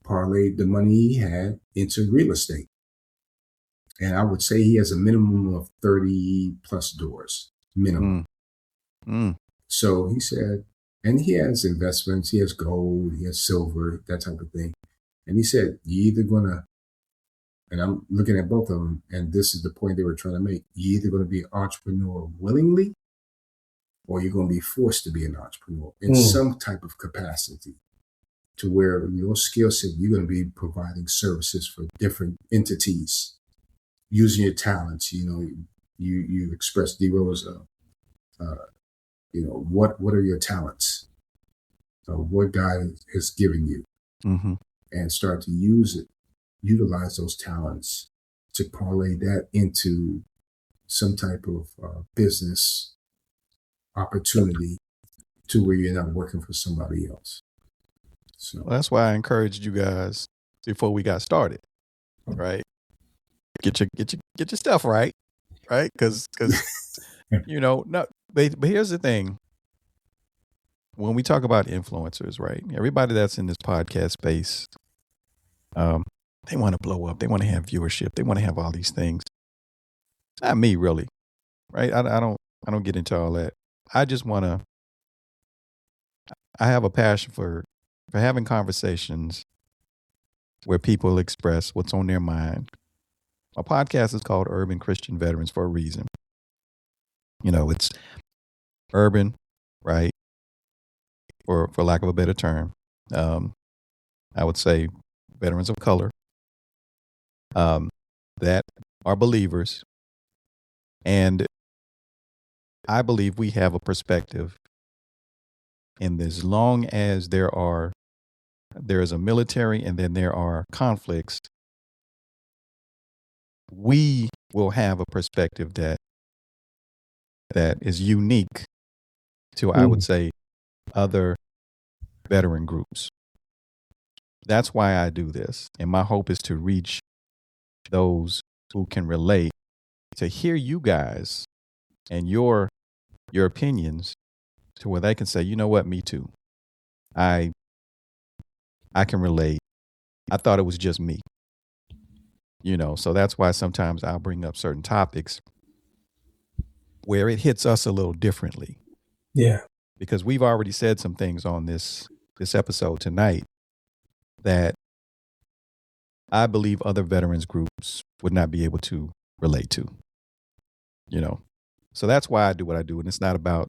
parlayed the money he had into real estate. And I would say he has a minimum of 30+ doors, minimum. So he said, and he has investments, he has gold, he has silver, that type of thing. And he said, you either gonna, and I'm looking at both of them, and this is the point they were trying to make, you're either gonna be an entrepreneur willingly, or you're gonna be forced to be an entrepreneur in some type of capacity, to where your skill set, you're gonna be providing services for different entities, using your talents. You know, you expressed D-Rose, you know, what are your talents? What God has given you, and start to utilize those talents to parlay that into some type of business opportunity, to where you're not working for somebody else. So that's why I encouraged you guys before we got started, right? Get your stuff right? Because you know, but here's the thing. When we talk about influencers, right? Everybody that's in this podcast space, they want to blow up. They want to have viewership. They want to have all these things. Not me, really, right? I don't get into all that. I just want to. I have a passion for having conversations where people express what's on their mind. My podcast is called Urban Christian Veterans for a reason. You know, it's urban, right? For lack of a better term. I would say veterans of color that are believers. And I believe we have a perspective in this. Long as there is a military and then there are conflicts, we will have a perspective that is unique to, I would say, other veteran groups. That's why I do this. And my hope is to reach those who can relate, to hear you guys and your opinions, to where they can say, you know what, me too. I can relate. I thought it was just me. You know, so that's why sometimes I'll bring up certain topics where it hits us a little differently. Yeah. Because we've already said some things on this episode tonight that I believe other veterans groups would not be able to relate to. You know, so that's why I do what I do. And it's not about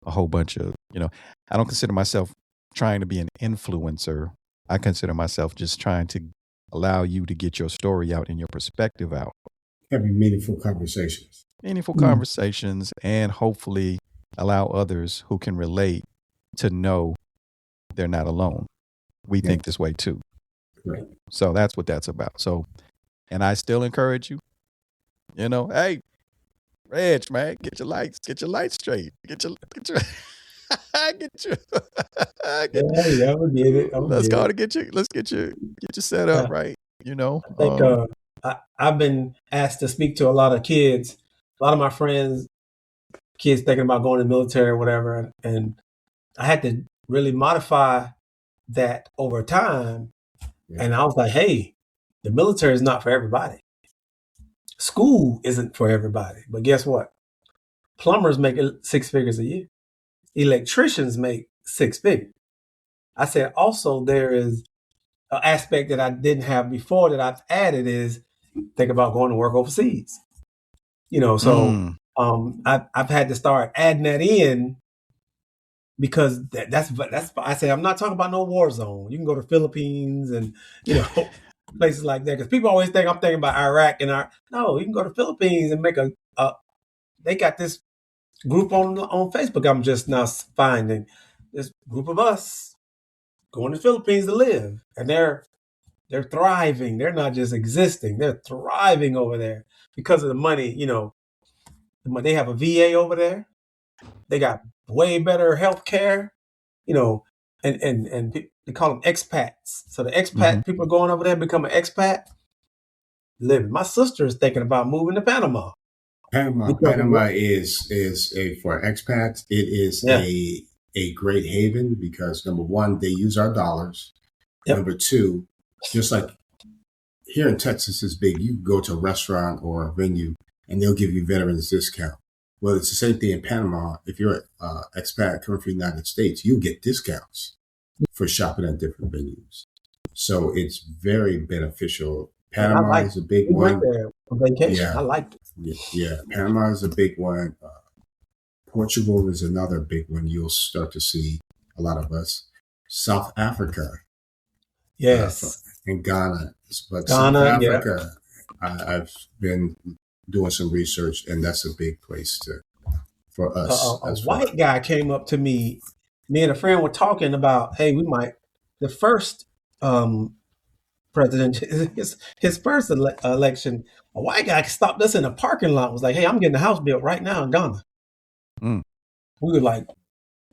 a whole bunch of, you know, I don't consider myself trying to be an influencer. I consider myself just trying to allow you to get your story out and your perspective out. Having meaningful conversations. Conversations, and hopefully allow others who can relate to know they're not alone. We think this way too. Right. So that's what that's about. So, and I still encourage you, you know, hey, Reg, man, get your lights straight. Get your get your I would get it. Let's get you set up right. You know, I think I've been asked to speak to a lot of kids. A lot of my friends, kids thinking about going to the military or whatever, and I had to really modify that over time. Yeah. And I was like, hey, the military is not for everybody. School isn't for everybody. But guess what? Plumbers make 6 figures a year. Electricians make 6 figures. I said, also, there is an aspect that I didn't have before that I've added is think about going to work overseas. You know, so I've had to start adding that in because that's I say I'm not talking about no war zone. You can go to Philippines and places like that, because people always think I'm thinking about Iraq and no, you can go to Philippines and make a they got this group on Facebook. I'm just now finding this group of us going to the Philippines to live, and they're thriving. They're not just existing; they're thriving over there because of the money. They have a VA over there. They got way better health care. And they call them expats. So the expat people are going over there, become an expat, living. My sister is thinking about moving to Panama. Panama is for expats. It is a great haven because, number one, they use our dollars. Yep. Number two, just like here in Texas is big. You go to a restaurant or a venue and they'll give you veterans discount. Well, it's the same thing in Panama. If you're an expat coming from the United States, you get discounts for shopping at different venues. So it's very beneficial. Panama is a big one. There for vacation. Yeah. I liked it. Yeah, Panama is a big one. Portugal is another big one. You'll start to see a lot of us. South Africa. Yes. And Ghana. But Ghana, South Africa, I've been doing some research, and that's a big place for us. A white guy came up to me. Me and a friend were talking about, hey, the first president, his first election, a white guy stopped us in a parking lot, was like, hey, I'm getting a house built right now in Ghana. We were like,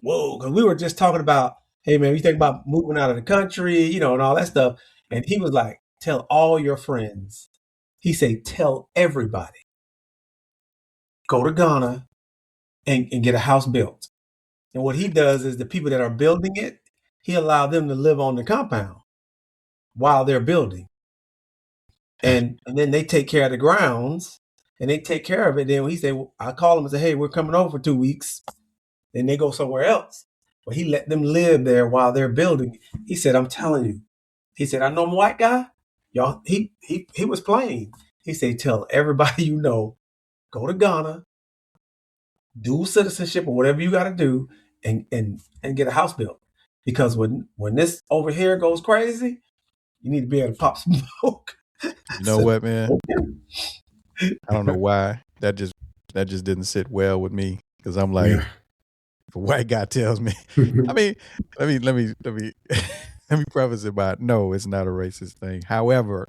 whoa, because we were just talking about, hey, man, you think about moving out of the country, and all that stuff. And he was like, tell all your friends. He said, tell everybody, go to Ghana and get a house built. And what he does is the people that are building it, he allowed them to live on the compound while they're building. And then they take care of the grounds and they take care of it. Then he said, I call them and say, hey, we're coming over for 2 weeks. Then they go somewhere else. But he let them live there while they're building. He said, I'm telling you. He said, I know I'm a white guy. Y'all, he was playing. He said, tell everybody you know, go to Ghana, do citizenship or whatever you got to do, and get a house built. Because when this over here goes crazy, you need to be able to pop smoke. You know what, man? I don't know why that just didn't sit well with me, because I'm like, if a white guy tells me, I mean, let me let me preface it by, no, it's not a racist thing. However,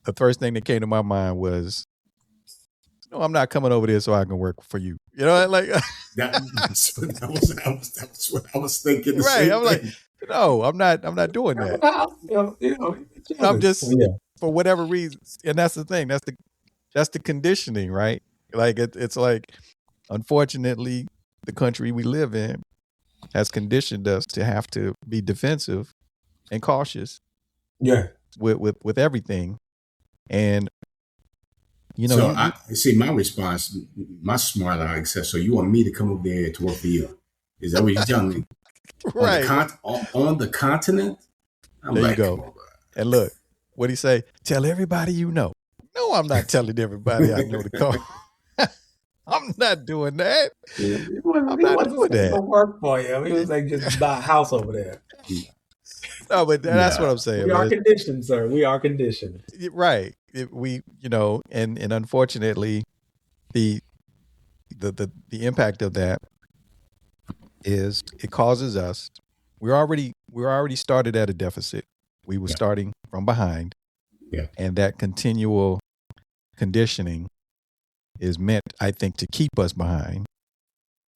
the first thing that came to my mind was, no, I'm not coming over there so I can work for you. You know, like that's what I was thinking. Right. I'm like, no, I'm not doing that. I'm just for whatever reason, and that's the thing. That's the conditioning, right? Like it's like, unfortunately, the country we live in has conditioned us to have to be defensive and cautious. Yeah. With everything. And so I see my response, my smart aleck says, so you want me to come over there to work for you? Is that what you're telling me? Right. On the continent? There you go. And look, what'd he say? Tell everybody you know. No, I'm not telling everybody I know to come. I'm not doing that. I'm not doing that. Work for you. He was like, just buy a house over there. No, but that's what I'm saying. We are conditioned, sir. We are conditioned. Right. And unfortunately, the impact of that is it causes us. We're already started at a deficit. We were starting from behind. Yeah. And that continual conditioning is meant, I think, to keep us behind.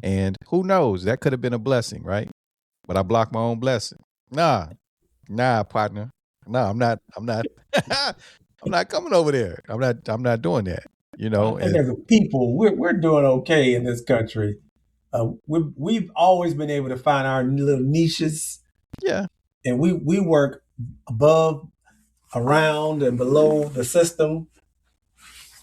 And who knows? That could have been a blessing, right? But I blocked my own blessing. Nah, partner. No, I'm not. I'm not coming over there. I'm not doing that. And as a people, we're doing okay in this country. We've always been able to find our little niches. Yeah. And we work above, around, and below the system.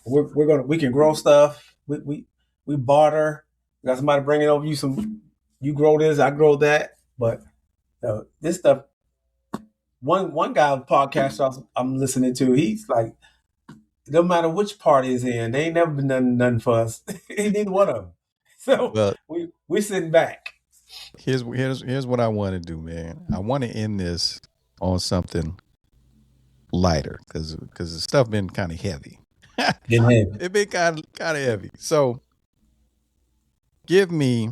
We can grow stuff. We barter. We got somebody bringing over you grow this, I grow that. But this stuff. One guy podcast I'm listening to, he's like, no matter which party is in, they ain't never been nothing for us. Neither one of them. So we sitting back. Here's what I want to do, man. I want to end this on something lighter because the stuff been kind of heavy. It been kind of heavy. So give me,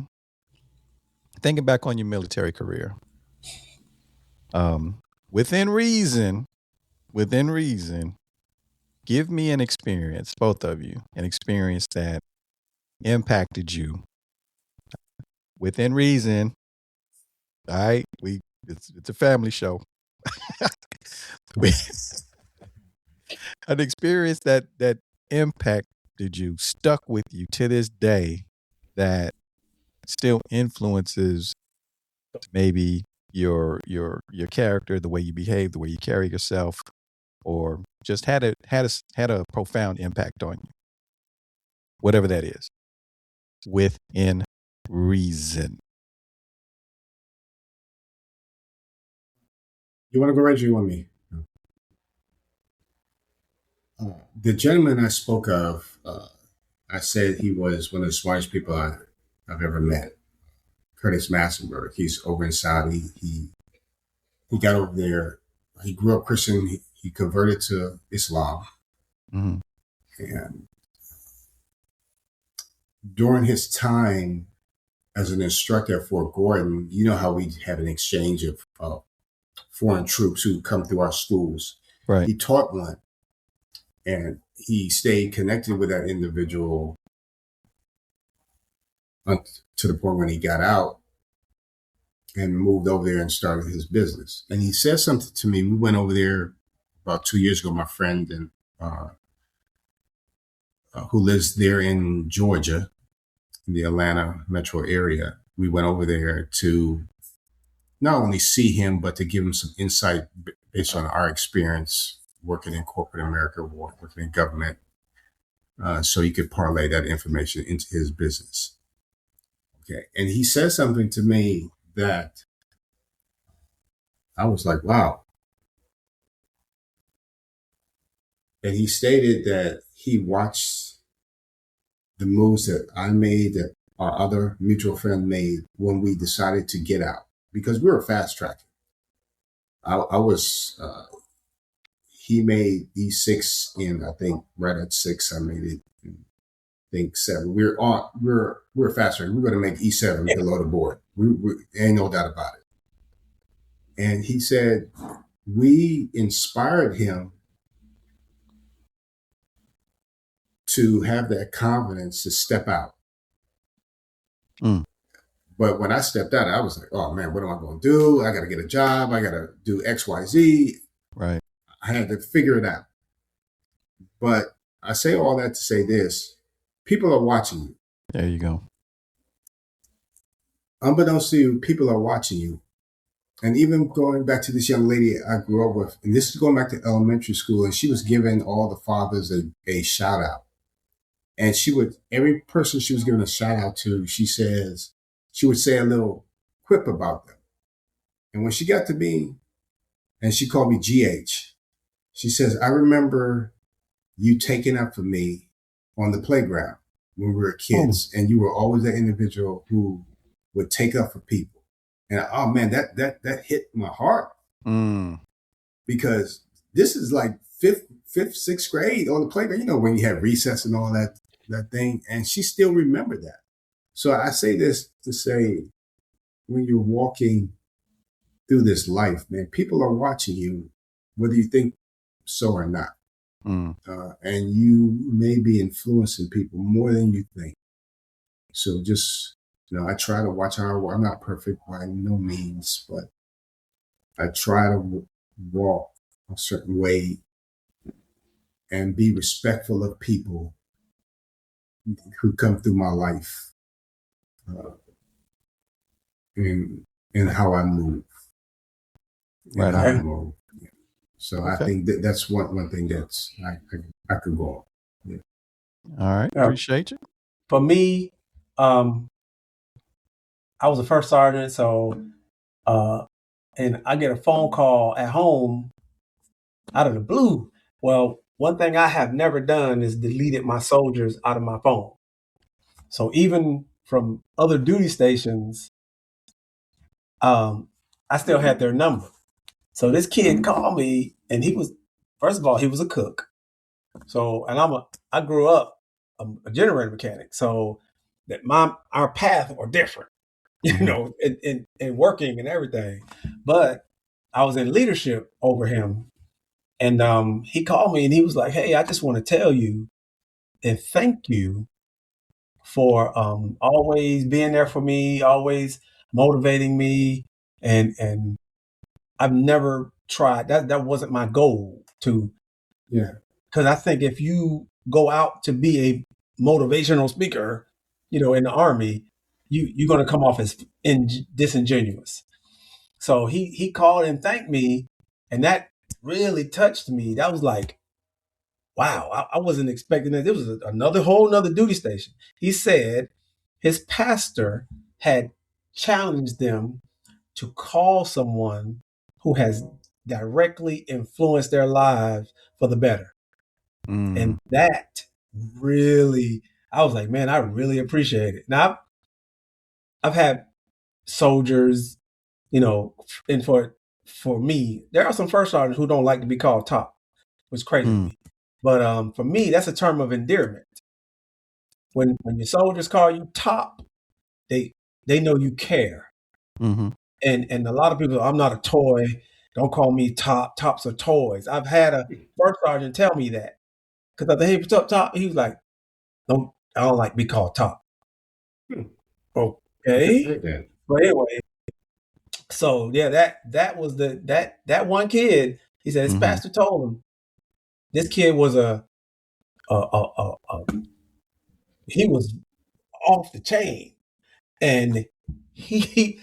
thinking back on your military career, within reason, give me an experience, both of you, an experience that impacted you within reason. All right, it's a family show. An experience that impacted you, stuck with you to this day, that still influences maybe your character, the way you behave, the way you carry yourself, or just had a profound impact on you. Whatever that is, within reason. You want to go, Reggie? You want me? The gentleman I spoke of, I said he was one of the smartest people I've ever met. Curtis Massenberg. He's over in Saudi. He got over there. He grew up Christian. He converted to Islam. Mm-hmm. And during his time as an instructor at Fort Gordon, you know how we had an exchange of foreign troops who come through our schools. Right. He taught one. And he stayed connected with that individual to the point when he got out and moved over there and started his business. And he said something to me. We went over there about 2 years ago, my friend and who lives there in Georgia, in the Atlanta metro area. We went over there to not only see him, but to give him some insight based on our experience working in corporate America, working in government, so he could parlay that information into his business. Okay. And he said something to me that I was like, wow. And he stated that he watched the moves that I made, that our other mutual friend made when we decided to get out, because we were fast tracking. He made E6 in, I think, right at 6. I made it in, I think, 7. We're faster. We're going to make E7 below the board. We ain't no doubt about it. And he said, we inspired him to have that confidence to step out. Mm. But when I stepped out, I was like, oh man, what am I going to do? I got to get a job. I got to do X, Y, Z. Right. I had to figure it out. But I say all that to say this: people are watching you. There you go. Unbeknownst to you, people are watching you. And even going back to this young lady I grew up with, and this is going back to elementary school, and she was giving all the fathers a shout out. And every person she was giving a shout out to, she would say a little quip about them. And when she got to me, and she called me GH, she says, I remember you taking up for me on the playground when we were kids, and you were always that individual who would take up for people. And oh man, that hit my heart. Because this is like fifth, sixth grade on the playground. You know, when you have recess and all that thing, and she still remembered that. So I say this to say, when you're walking through this life, man, people are watching you, whether you think so or not. And you may be influencing people more than you think. So just, I try to watch I'm not perfect by no means, but I try to walk a certain way and be respectful of people who come through my life, in how I move. Right. How I move. Yeah. So okay. I think that's one thing that's I could go on. Yeah. All right. Appreciate you. For me, I was a first sergeant, so and I get a phone call at home out of the blue. Well, one thing I have never done is deleted my soldiers out of my phone. So even from other duty stations, I still had their number. So this kid called me, and first of all, he was a cook. So, and I grew up a generator mechanic. So that our paths were different, in working and everything. But I was in leadership over him. And he called me and he was like, "Hey, I just want to tell you and thank you for always being there for me, always motivating me. And I've never tried that wasn't my goal to, because I think if you go out to be a motivational speaker, in the Army, you're going to come off as disingenuous." So he called and thanked me, and that really touched me. That was like, wow, I wasn't expecting that. It was another whole nother duty station. He said his pastor had challenged them to call someone who has directly influenced their lives for the better. And that really, I was like, man, I really appreciate it. Now, I've had soldiers, and for me, there are some first sergeants who don't like to be called top, which is crazy to me. But for me, that's a term of endearment. When your soldiers call you top, they know you care. Mm-hmm. And a lot of people, I'm not a toy. Don't call me top. Tops are toys. I've had a first sergeant tell me that, because I said, "Hey, what's up, top?" He was like, I don't like to be called top." Okay. But anyway, so yeah, that was that one kid. He said his pastor told him this kid was he was off the chain, and he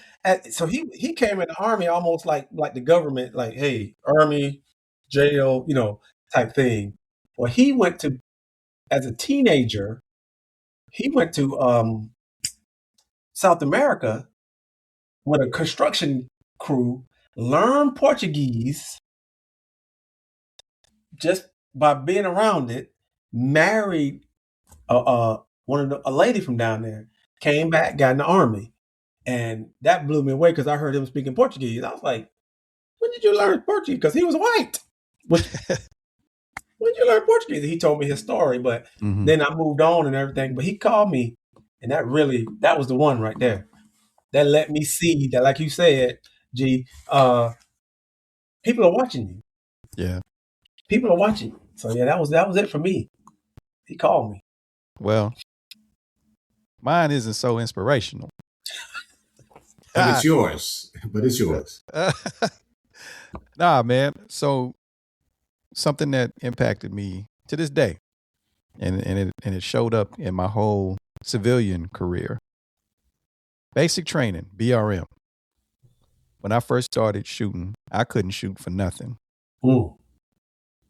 came in the Army almost like the government, like, hey, Army, jail, type thing. Well, he went to, as a teenager, he went to South America with a construction crew, learned Portuguese just by being around it, married a lady from down there, came back, got in the Army. And that blew me away because I heard him speaking Portuguese. I was like, when did you learn Portuguese? Because he was white. When did you learn Portuguese? He told me his story, but then I moved on and everything. But he called me, and that was the one right there. That let me see that, like you said, G, people are watching you. Yeah. People are watching. So yeah, that was it for me. He called me. Well, mine isn't so inspirational. But it's yours. Nah, man. So something that impacted me to this day, and it showed up in my whole civilian career. Basic training, BRM. When I first started shooting, I couldn't shoot for nothing. Ooh.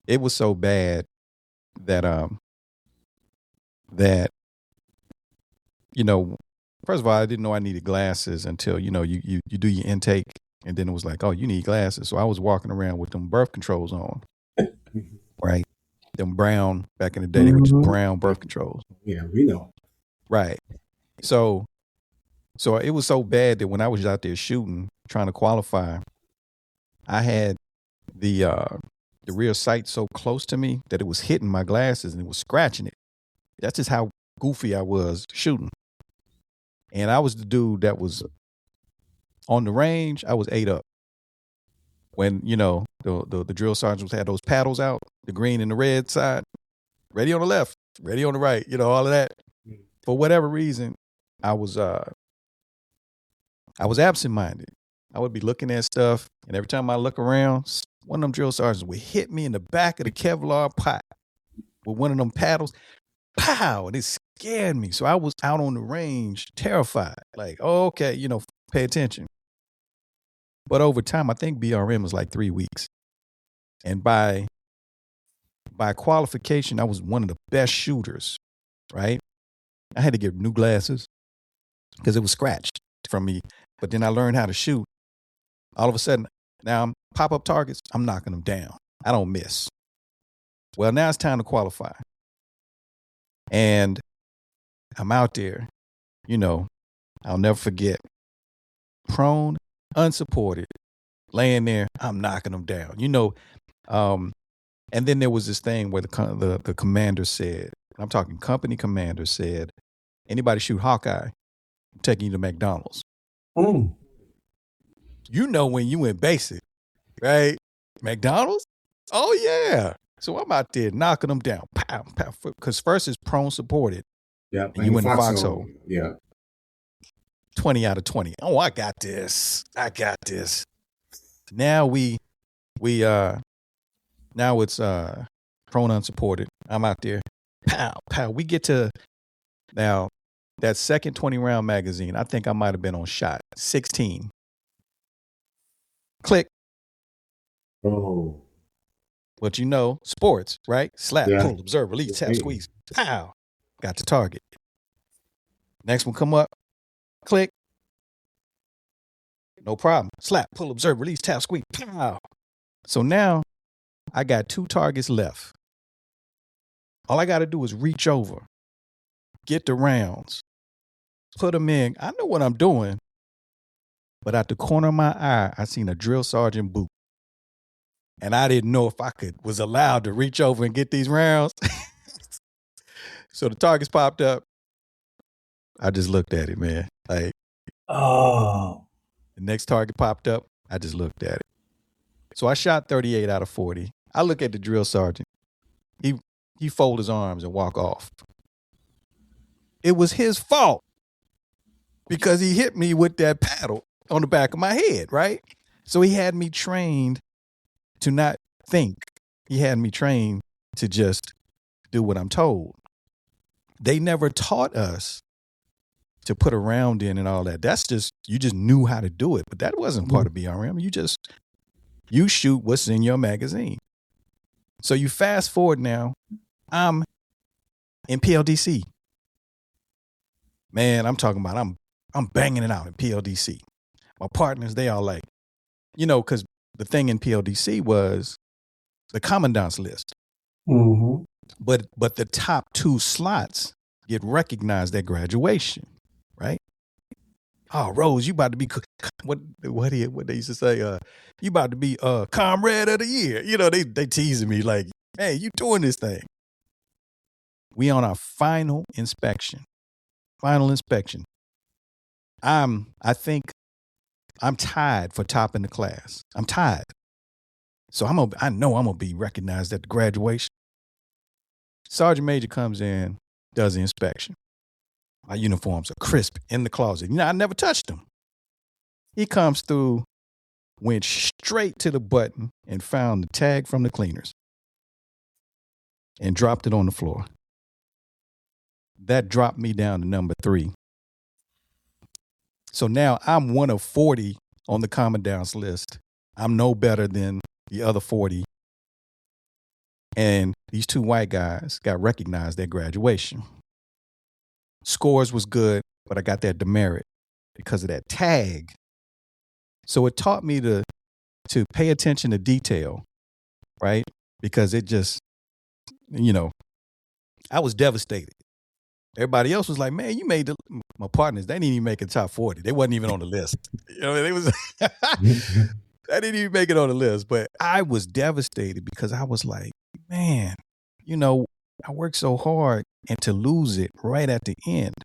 It was so bad that first of all, I didn't know I needed glasses until, you do your intake, and then it was like, oh, you need glasses. So I was walking around with them birth controls on, right? Them brown, back in the day, they were just brown birth controls. Yeah, we know. Right. So it was so bad that when I was out there shooting, trying to qualify, I had the rear sight so close to me that it was hitting my glasses and it was scratching it. That's just how goofy I was shooting. And I was the dude that was on the range. I was 8 up. When, the drill sergeants had those paddles out, the green and the red side, ready on the left, ready on the right, all of that. For whatever reason, I was absent-minded. I would be looking at stuff, and every time I look around, one of them drill sergeants would hit me in the back of the Kevlar pot with one of them paddles. Pow! And it scared me. So I was out on the range, terrified. Like, oh, okay, pay attention. But over time, I think BRM was like 3 weeks. And by qualification, I was one of the best shooters, right? I had to get new glasses because it was scratched from me. But then I learned how to shoot. All of a sudden, now I'm pop-up targets, I'm knocking them down. I don't miss. Well, now it's time to qualify. And I'm out there, I'll never forget. Prone, unsupported, laying there. I'm knocking them down. And then there was this thing where the commander said, I'm talking company commander said, anybody shoot Hawkeye, I'm taking you to McDonald's. Mm. When you went basic, right? McDonald's? Oh, yeah. So I'm out there knocking them down. Pow, pow. Because first is prone supported. Yeah. And you in the foxhole. Yeah. 20 out of 20. Oh, I got this. Now now it's prone unsupported. I'm out there. Pow, pow. We get to now that second 20 round magazine. I think I might have been on shot 16. Click. Oh. But sports, right? Slap, pull, observe, release, tap, squeeze. Pow. Got the target. Next one come up. Click. No problem. Slap, pull, observe, release, tap, squeeze. Pow. So now I got 2 targets left. All I got to do is reach over, get the rounds, put them in. I know what I'm doing, but at the corner of my eye, I seen a drill sergeant boot. And I didn't know if I was allowed to reach over and get these rounds. So the targets popped up. I just looked at it, man. Like, oh. The next target popped up. I just looked at it. So I shot 38 out of 40. I look at the drill sergeant. He fold his arms and walk off. It was his fault because he hit me with that paddle on the back of my head, right? So he had me trained to not think. He had me trained to just do what I'm told. They never taught us to put a round in and all that. That's just, you just knew how to do it, but that wasn't part of BRM. You shoot what's in your magazine. So you fast forward now, I'm in PLDC. Man, I'm talking about, I'm banging it out in PLDC. My partners, they all like, because the thing in PLDC was the commandant's list. Mm-hmm. But the top 2 slots get recognized at graduation, right? Oh, Rose, you about to be what they used to say? You about to be comrade of the year. They teasing me like, hey, you doing this thing? We on our final inspection. I think I'm tied for top in the class. I'm tied. So I know I'm gonna be recognized at the graduation. Sergeant Major comes in, does the inspection. My uniforms are crisp in the closet. I never touched them. He comes through, went straight to the button and found the tag from the cleaners and dropped it on the floor. That dropped me down to number 3. So now I'm one of 40 on the commandant's list. I'm no better than the other 40. And these 2 white guys got recognized at graduation. Scores was good, but I got that demerit because of that tag. So it taught me to pay attention to detail, right? Because it just, I was devastated. Everybody else was like, man, you made my partners, they didn't even make it top 40. They wasn't even on the list. They was I didn't even make it on the list, but I was devastated because I was like, man, I worked so hard and to lose it right at the end.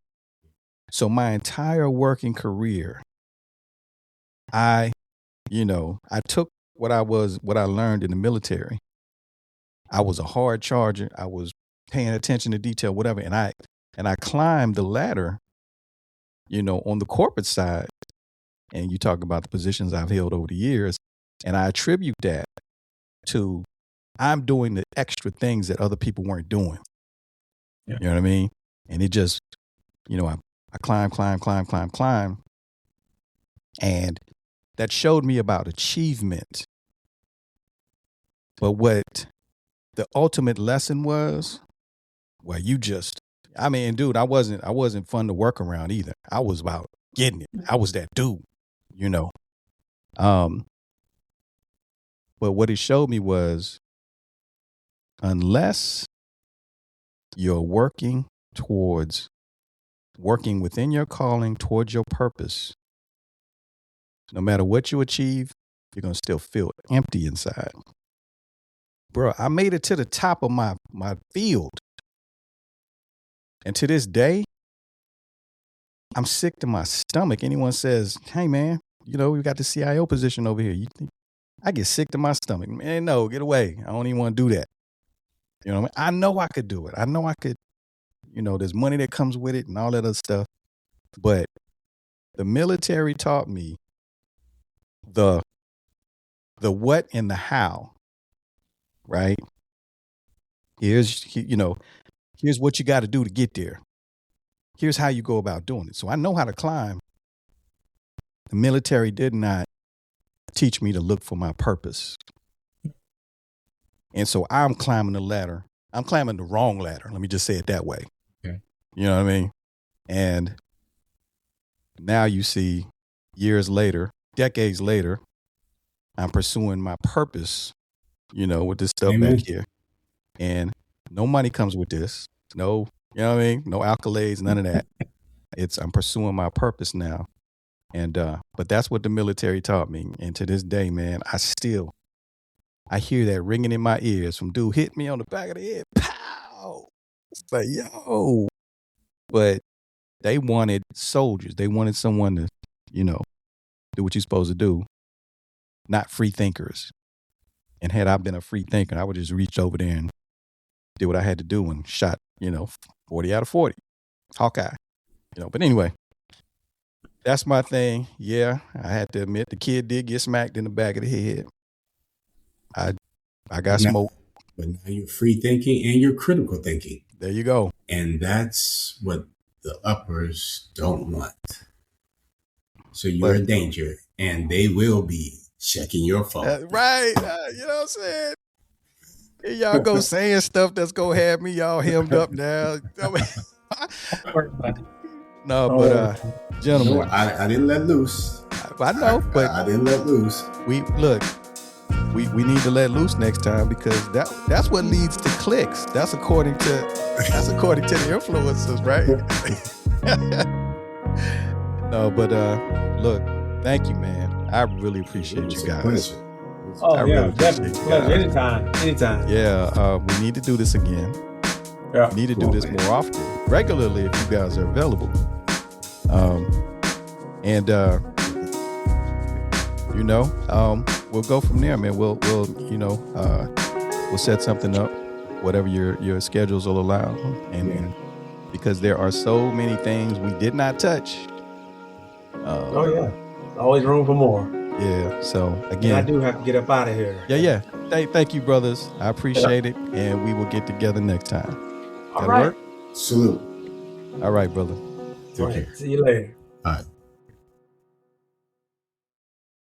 So my entire working career, I took what I learned in the military. I was a hard charger. I was paying attention to detail, whatever. And I climbed the ladder, on the corporate side. And you talk about the positions I've held over the years. And I attribute that to I'm doing the extra things that other people weren't doing. Yeah. You know what I mean? And it just, I climb. And that showed me about achievement. But what the ultimate lesson was, well, dude, I wasn't fun to work around either. I was about getting it. I was that dude, But what it showed me was, unless you're working towards working within your calling towards your purpose, no matter what you achieve, you're going to still feel empty inside. Bro, I made it to the top of my field. And to this day, I'm sick to my stomach. Anyone says, hey, man, you know, we got the CIO position over here. You think I get sick to my stomach? Man, no, get away. I don't even want to do that. You know what I mean? I know I could do it. I know I could, you know, there's money that comes with it and all that other stuff. But the military taught me the what and the how, right? Here's what you got to do to get there. Here's how you go about doing it. So I know how to climb. The military did not teach me to look for my purpose. And so I'm climbing the ladder. I'm climbing the wrong ladder. Let me just say it that way. Okay. You know what I mean? And now you see years later, decades later, I'm pursuing my purpose, you know, with this stuff Amen. back here. And no money comes with this. No, you know what I mean? No accolades, none of that. I'm pursuing my purpose now. And, but that's what the military taught me. And to this day, man, I hear that ringing in my ears from dude hit me on the back of the head. Pow! It's like, yo. But they wanted soldiers. They wanted someone to, you know, do what you're supposed to do, not free thinkers. And had I been a free thinker, I would just reach over there and did what I had to do and shot, you know, 40 out of 40. Hawkeye. You know, but anyway, that's my thing. Yeah, I had to admit the kid did get smacked in the back of the head. I got smoked. But now you're free thinking and you're critical thinking. There you go. And that's what the uppers don't want. So you're in danger and they will be checking your phone. Right. You know what I'm saying? Here y'all go saying stuff that's going to have me all hemmed up now. No, but gentlemen. No, I didn't let loose. I know, but I didn't let loose. We need to let loose next time because that's what leads to clicks. That's according to the influencers, right? No, but look, thank you, man. I really appreciate you guys. Oh yeah, definitely. Anytime. Yeah, we need to do this again. Yeah. We need to do this more often, regularly, if you guys are available. We'll go from there, man. We'll set something up, whatever your schedules will allow, and because there are so many things we did not touch. Always room for more. Yeah. So again, I do have to get up out of here. Yeah. Thank you, brothers. I appreciate it, and we will get together next time. All right. Work? Salute. All right, brother. All right. See you later. All right.